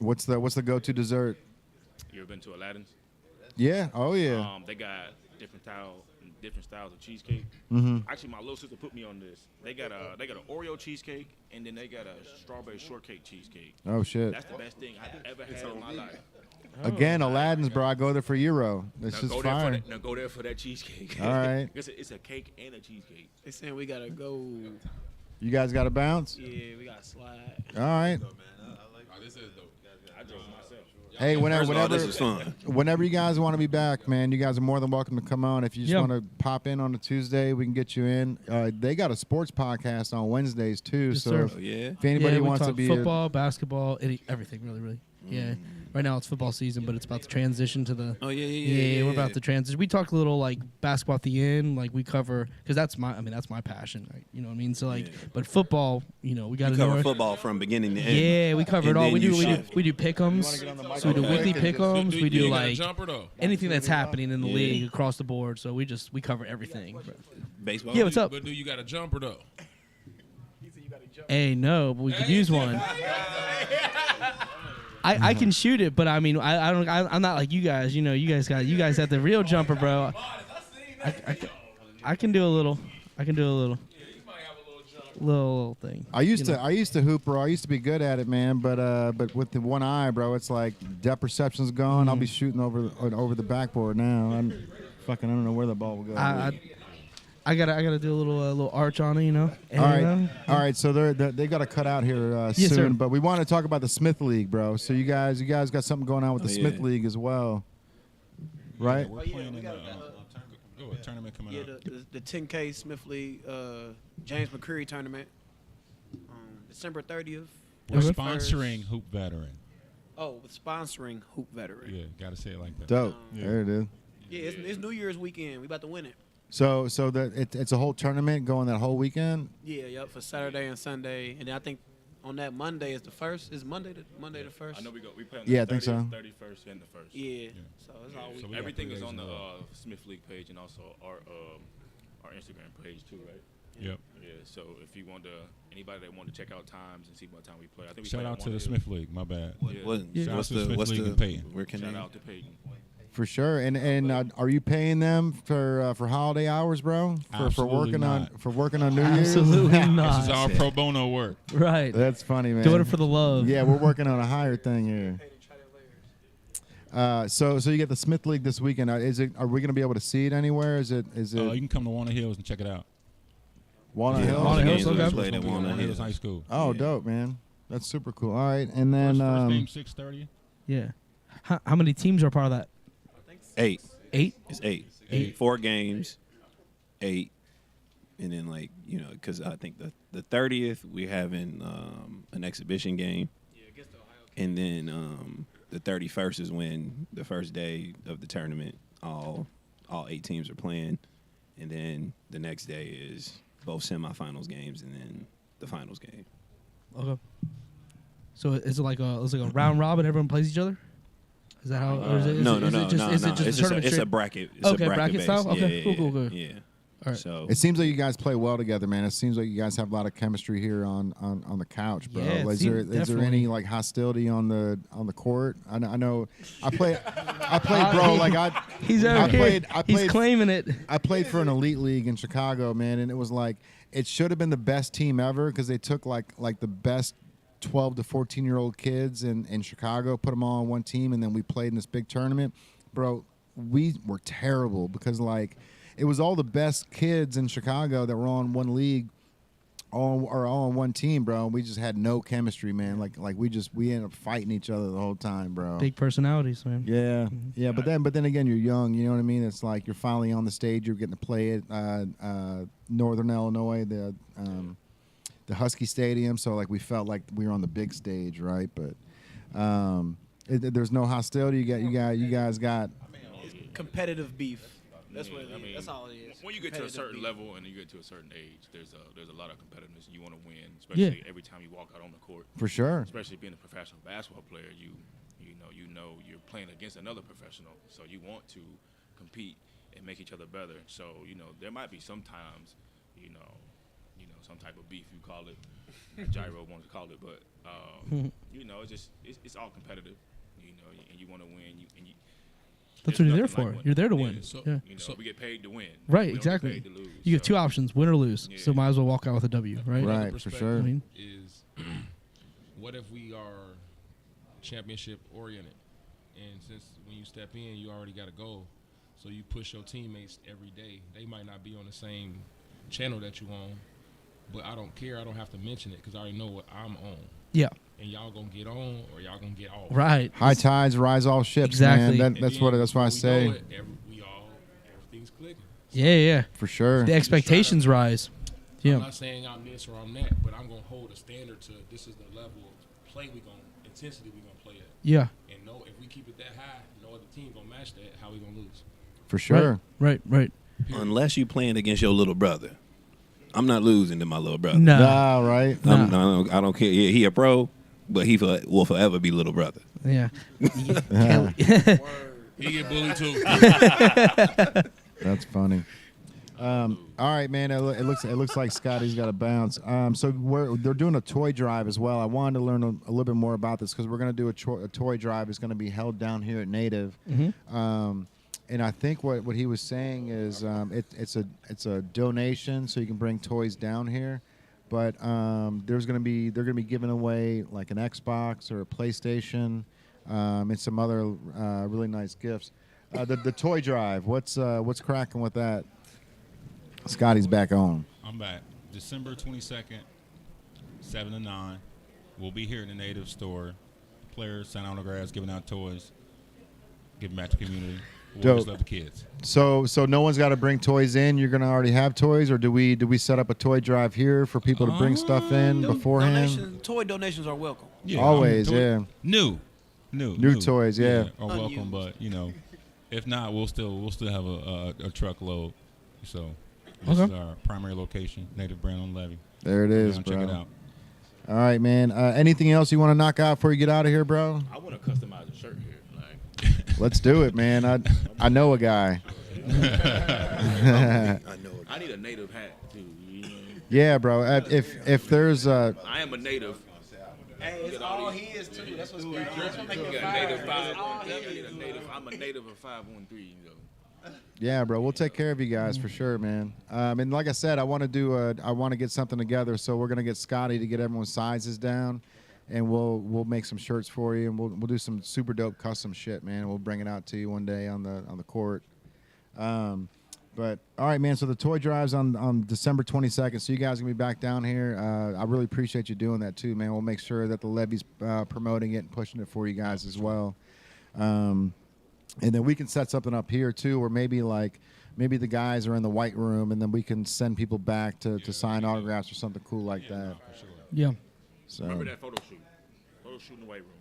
A: What's the go-to dessert?
C: You ever been to Aladdin's?
A: Yeah. Oh yeah.
C: They got different styles of cheesecake. Actually, my little sister put me on this. They got an Oreo cheesecake, and then they got a strawberry shortcake cheesecake.
A: Oh shit.
C: That's the best thing I've ever had in my life.
A: Again, Aladdin's, bro. I go there for Euro. It's
C: Now
A: just
C: go there for
A: fire.
C: that. Now go there for that cheesecake.
A: All right.
C: It's a cake and a cheesecake.
F: They saying we gotta go.
A: You guys got to bounce.
F: Yeah, we gotta slide.
A: All right.
H: Oh, this is dope.
C: I drove myself.
A: Hey,
E: First of all, this was fun.
A: whenever you guys want to be back, man, you guys are more than welcome to come on. If you just
B: Yeah.
A: want to pop in on a Tuesday, we can get you in. They got a sports podcast on Wednesdays too.
B: Yes,
A: so
B: sir.
E: Oh, yeah.
A: if anybody
B: yeah, we
A: wants to
B: talk
A: be
B: football, basketball, everything, really. Yeah. Right now it's football season, but it's about to transition to the.
E: Oh yeah.
B: We're about to transition. We talk a little like basketball at the end, like we cover because that's my passion, right? You know what I mean? So like,
E: Yeah.
B: but football, we got
E: You
B: to
E: cover
B: know.
E: football from beginning to end.
B: Yeah, we cover it
E: And
B: all.
E: then
B: We
E: you
B: do
E: shift.
B: pick'ems. So we do weekly pick'ems. We do
G: you got a
B: like
G: jumper though.
B: anything that's happening in the league across the board. So we cover everything.
E: Baseball.
B: Yeah, what's up?
G: But do you got a jumper though?
B: Hey, no, but we could use one. I can shoot it, but I mean, I'm not like you guys. You guys have the real jumper, bro. I can do a little. Little thing.
A: I used to hoop, bro. I used to be good at it, man. But with the one eye, bro, it's like depth perception's gone. I'll be shooting over the backboard now. I don't know where the ball will go.
B: I gotta do a little arch on it, you know. And,
A: All right. So they got to cut out here
B: Yes,
A: soon,
B: sir.
A: but we want to talk about the Smith League, bro. So you guys got something going on with the Smith
E: yeah.
A: League as well, right?
H: Yeah, we're playing in a tournament coming
F: Yeah,
H: up.
F: the 10K Smith League James McCreary tournament, December 30th.
H: We're
B: Okay.
H: sponsoring Hoop Veteran.
F: Oh, with sponsoring Hoop Veteran.
H: Yeah, gotta say it like that.
A: Dope.
H: Yeah.
A: There it is.
F: Yeah, it's New Year's weekend. We about to win it.
A: So it's a whole tournament going that whole weekend.
F: Yeah, yep, for Saturday and Sunday, and then I think on that Monday is the first. Is Monday the first?
C: I know we play on
A: Yeah, I
C: the
A: think so.
C: 30th, 31st, and the first.
F: Yeah. So it's all
C: So
F: weekend.
H: got
C: everything
H: 3
C: is
H: days
C: on the
H: in a row.
C: Smith League page and also our Instagram page too, right?
H: Yep.
C: Yeah. So if you want anybody that want to check out times and see what time we play, I think we
H: Shout
C: play
H: out
C: at
H: to the
C: one
H: Smith League. My bad.
C: Yeah.
H: Shout out to the Smith League and Peyton.
E: where can
C: Shout
E: they?
C: out to Peyton.
A: For sure. And are you paying them for holiday hours, bro? For
H: Absolutely
A: working on New Year's?
B: Absolutely
H: This is
B: not.
H: our pro bono work.
B: Right.
A: That's funny, man.
B: Doing it for the love.
A: Yeah, we're working on a higher thing here. So you get the Smith League this weekend. Are we going to be able to see it anywhere? Is it
H: You can come to Walnut Hills and check it out.
A: Walnut
E: Yeah,
A: Hills?
E: all the
B: Walnut
E: games
B: Hills,
E: we
B: okay.
E: played at Walnut Hills.
H: High School.
A: Oh,
E: Yeah.
A: dope, man. That's super cool. All right, and then
H: First game 6:30.
B: Yeah. How many teams are part of that?
E: 8.
B: 8.
E: It's 8.
B: Eight.
E: 4 games, 8, and then because I think the 30th we're having an exhibition game, and then the 31st is when the first day of the tournament. All 8 teams are playing, and then the next day is both semifinals games and then the finals game.
B: Okay. So is it like a round robin? Everyone plays each other. Is that how? Or is it,
E: No.
B: Is it just a
E: It's
B: tournament
E: a
B: straight?
E: bracket. It's
B: Okay,
E: a
B: bracket
E: base.
B: style? Okay,
E: Yeah,
B: cool.
E: Yeah.
B: All right.
E: So
A: it seems like you guys play well together, man. It seems like you guys have a lot of chemistry here on the couch, bro.
B: Yeah, it
A: is
B: seems-
A: there
B: definitely.
A: any like hostility on the court? I know. I played, bro. Like
B: He's over
A: I
B: here.
A: played.
B: He's claiming it.
A: I played for an elite league in Chicago, man, and it was like it should have been the best team ever because they took like the best 12 to 14-year-old kids in Chicago, put them all on one team, and then we played in this big tournament. Bro, we were terrible because like it was all the best kids in Chicago that were on one league, all on one team, bro. And we just had no chemistry, man. Like we ended up fighting each other the whole time, bro.
B: Big personalities, man.
A: Yeah, but then again, you're young. You know what I mean? It's like you're finally on the stage. You're getting to play at Northern Illinois, the Husky Stadium. So like we felt like we were on the big stage, right? But there's no hostility. You guys got.
F: Competitive beef. That's what it is.
C: I mean,
F: That's all it is.
C: When you get to a
F: Competitive
C: certain
F: beef.
C: level and you get to a certain age, there's a lot of competitiveness. You want to win, especially every time you walk out on the court.
A: For sure.
C: Especially being a professional basketball player, you know you're playing against another professional, so you want to compete and make each other better. So there might be sometimes some type of beef, you call it. Gyro wants to call it, but it's all competitive. And you want to win.
B: That's what you're there for. You're there to win.
G: So-
B: Yeah.
C: We get paid to win.
B: Right,
C: We don't get
B: exactly.
C: paid to lose,
B: You get
C: so-
B: 2 options, win or lose. So
C: Yeah.
B: might as well walk out with a W, right?
A: Right.
G: Another
A: for
G: perspective
A: sure.
B: I mean,
G: is what if we are championship oriented, and since when you step in, you already got a goal, so you push your teammates every day. They might not be on the same channel that you on, but I don't care. I don't have to mention it because I already know what I'm on,
B: yeah,
G: and y'all gonna get on or y'all gonna get off.
B: right.
A: High tides rise all ships,
B: Exactly.
A: man.
G: And
A: That's
G: then
A: why I
G: before we know
A: say
G: it, everything's clicking.
B: Yeah.
A: for sure.
B: The expectations rise.
G: I'm
B: Yeah.
G: not saying I'm this or I'm that, but I'm gonna hold a standard to this is the level of play intensity we gonna play at.
B: Yeah.
G: And no, if we keep it that high, no other team gonna match that. How we gonna lose?
A: For sure.
B: Right.
E: unless you playing against your little brother, I'm not losing to my little brother.
B: No.
A: Nah, right.
E: I don't care. Yeah, he a pro, but he will forever be little brother.
B: Yeah.
A: Yeah.
G: He get bullied too.
A: That's funny. All right, man. It looks like Scottie's got to bounce. So they're doing a toy drive as well. I wanted to learn a little bit more about this because we're going to do a toy drive. It's going to be held down here at Native. And I think what he was saying is it's a donation, so you can bring toys down here. But they're going to be giving away like an Xbox or a PlayStation and some other really nice gifts. The toy drive. What's cracking with that? Scotty's back on.
I: I'm back. December 22nd, 7 to 9. We'll be here in the Native store. Players, sign autographs, giving out toys, giving back to the community. Warriors love the kids.
A: So no one's got to bring toys in. You're gonna already have toys, or do we set up a toy drive here for people to bring stuff in beforehand?
F: Toy donations are welcome.
I: Yeah,
A: always, yeah.
I: New
A: toys, yeah.
I: Are welcome, but if not, we'll still have a truckload. So this is our primary location, Native Brand on Levee.
A: There it is, bro.
I: Check it out.
A: All right, man. Anything else you want to knock out before you get out of here, bro?
C: I want to customize a shirt here.
A: Let's do it, man. I know a guy.
C: I need a native hat too.
A: Yeah, bro. If there's
C: I am a native.
F: Hey, it's all he is too. That's what's great. That's what makes it
C: Native
F: fire.
C: 513. I'm a native of 513.
A: Yeah, bro. We'll take care of you guys for sure, man. And like I said, I want to get something together. So we're gonna get Scotty to get everyone's sizes down, and we'll make some shirts for you, and we'll do some super dope custom shit, man. And we'll bring it out to you one day on the court. But all right, man. So the toy drive's on December 22nd. So you guys are gonna be back down here. I really appreciate you doing that too, man. We'll make sure that the Levee's promoting it and pushing it for you guys as well. And then we can set something up here too, or maybe the guys are in the white room, and then we can send people back to sign autographs or something cool like that.
C: For sure.
B: Yeah.
C: So remember that photo shoot in the white room.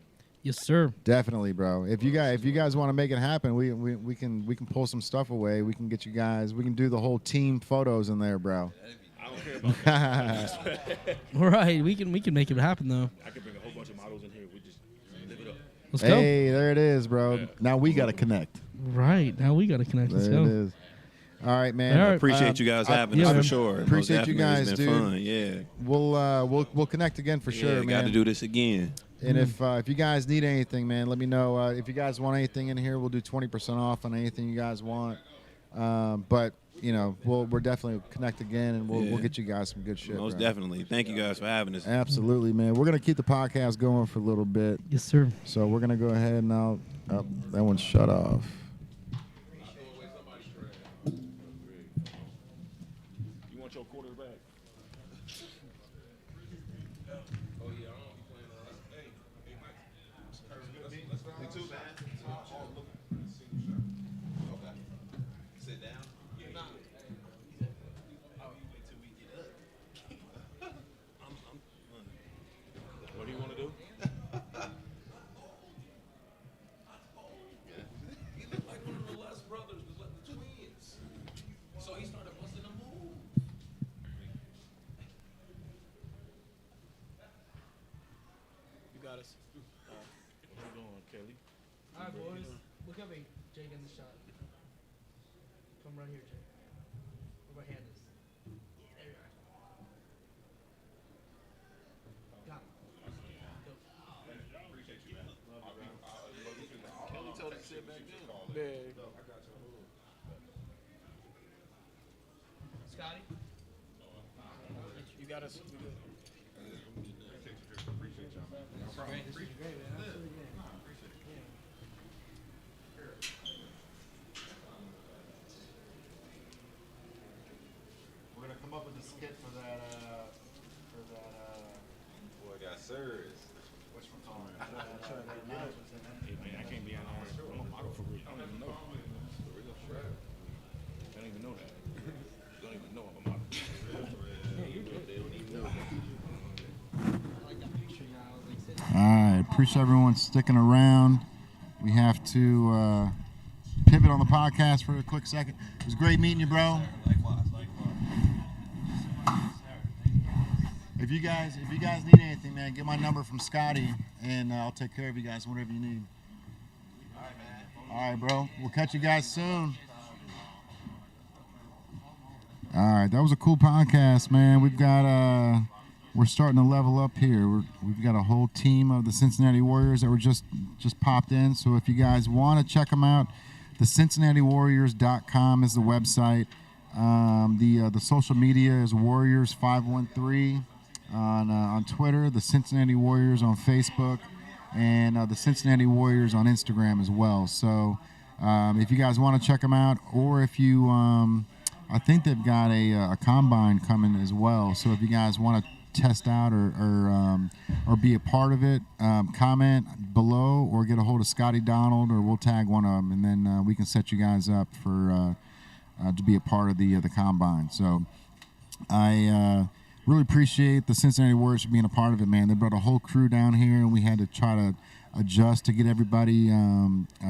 B: Yes, sir.
A: Definitely, bro. If you guys want to make it happen, we can pull some stuff away. We can get you guys. We can do the whole team photos in there, bro.
C: I don't care about that.
B: All right, we can make it happen though.
C: I can bring a whole bunch of models in here. We just live it up.
B: Let's go.
A: Hey, there it is, bro. Yeah. Now we got to connect.
B: Right. Now we got to connect. Let's
A: there
B: go.
A: it is. All right, man.
E: All right. Appreciate you guys having us for sure.
A: Appreciate you guys,
E: it's been
A: dude.
E: fun. Yeah.
A: We'll connect again for sure, man.
E: Got to do this again.
A: And if you guys need anything, man, let me know. If you guys want anything in here, we'll do 20% off on anything you guys want. But we're definitely connect again, and we'll get you guys some good shit.
E: Most definitely. Thank you guys for having us.
A: Absolutely, man. We're gonna keep the podcast going for a little bit.
B: Yes, sir.
A: So we're gonna go ahead and that one's shut off.
C: You want your quarter back?
B: All right, boys. Look at me. Jake in the shot. Come right here, Jake. Where my hand is. There you are. Got it.
C: Appreciate you, man.
F: Kelly told us to sit back there.
B: Scotty?
F: You got us.
C: Appreciate y'all, man.
B: This is great, man. Absolutely great.
A: We're gonna come up with a skit for that.
D: Boy, got serious.
A: What's from Tom?
C: Hey, man, I can't be out here. I'm a model for real. I don't even know. I don't even know that. I don't even know I'm a model.
A: All right, appreciate everyone sticking around. We have to pivot on the podcast for a quick second. It was great meeting you, bro.
E: Likewise.
A: If you guys need anything, man, get my number from Scotty, and I'll take care of you guys whatever you need. All right, bro. We'll catch you guys soon. All right, that was a cool podcast, man. We're starting to level up here. We've got a whole team of the Cincinnati Warriors that were just popped in. So if you guys want to check them out, the CincinnatiWarriors.com is the website. The social media is Warriors513 on Twitter, the Cincinnati Warriors on Facebook, and the Cincinnati Warriors on Instagram as well. So if you guys want to check them out, or if you I think they've got a combine coming as well. So if you guys want to test out or be a part of it, comment below or get a hold of Scottie Donald, or we'll tag one of them, and then we can set you guys up for to be a part of the combine. So I really appreciate the Cincinnati Warriors for being a part of it, man. They brought a whole crew down here, and we had to try to adjust to get everybody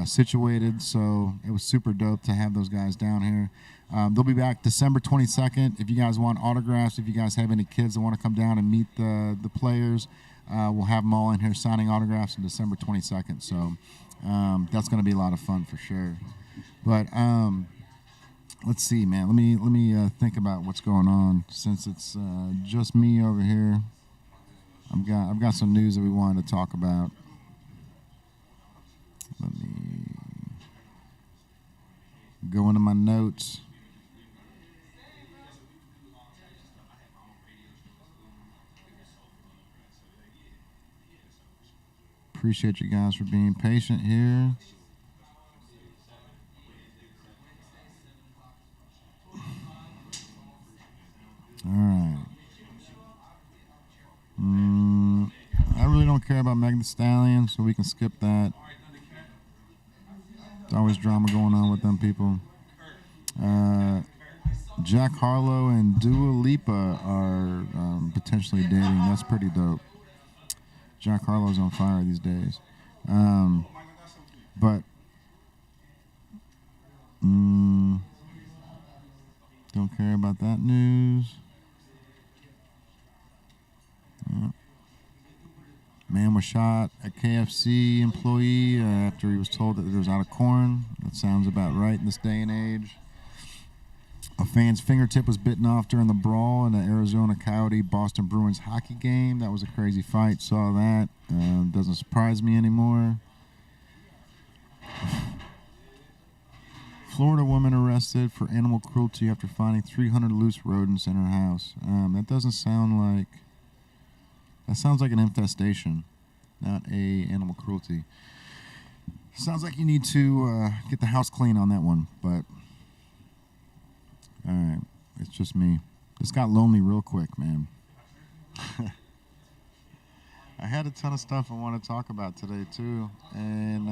A: situated. So it was super dope to have those guys down here. They'll be back December 22nd. If you guys want autographs, if you guys have any kids that want to come down and meet the players, we'll have them all in here signing autographs on December 22nd. So that's going to be a lot of fun for sure. But let's see, man. Let me think about what's going on, since it's just me over here. I've got some news that we wanted to talk about. Let me go into my notes. Appreciate you guys for being patient here. All right. I really don't care about Megan Thee Stallion, so we can skip that. There's always drama going on with them people. Jack Harlow and Dua Lipa are potentially dating. That's pretty dope. Jack Harlow's on fire these days. But don't care about that news. Yeah. Man was shot at KFC employee after he was told that there was out of corn. That sounds about right in this day and age. A fan's fingertip was bitten off during the brawl in the Arizona Coyote Boston Bruins hockey game. That was a crazy fight. Saw that. Doesn't surprise me anymore. Florida woman arrested for animal cruelty after finding 300 loose rodents in her house. That doesn't sound like... That sounds like an infestation, not a animal cruelty. Sounds like you need to get the house clean on that one, but all right, it's just me. This got lonely real quick, man. I had a ton of stuff I want to talk about today too, and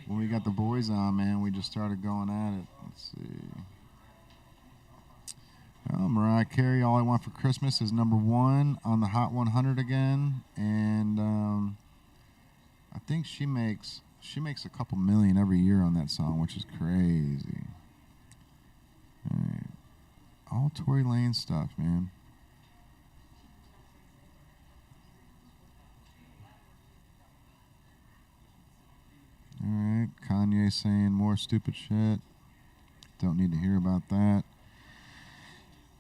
A: when we got the boys on, man, we just started going at it. Let's see. Mariah Carey, All I Want for Christmas is #1 on the Hot 100 again, and I think she makes a couple million every year on that song, which is crazy. All right, all Tory Lanez stuff, man. All right, Kanye saying more stupid shit. Don't need to hear about that.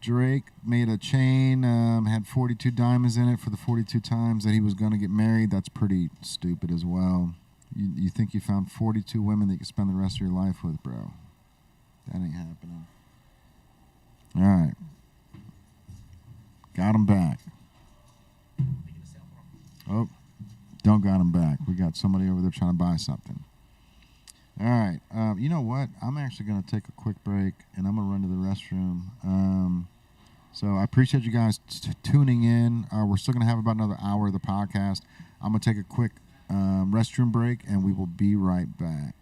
A: Drake made a chain, had 42 diamonds in it for the 42 times that he was going to get married. That's pretty stupid as well. You think you found 42 women that you can spend the rest of your life with, bro. That ain't happening. All right. Got him back. Oh, don't got him back. We got somebody over there trying to buy something. All right. You know what? I'm actually going to take a quick break, and I'm going to run to the restroom. So I appreciate you guys tuning in. We're still going to have about another hour of the podcast. I'm going to take a quick restroom break, and we will be right back.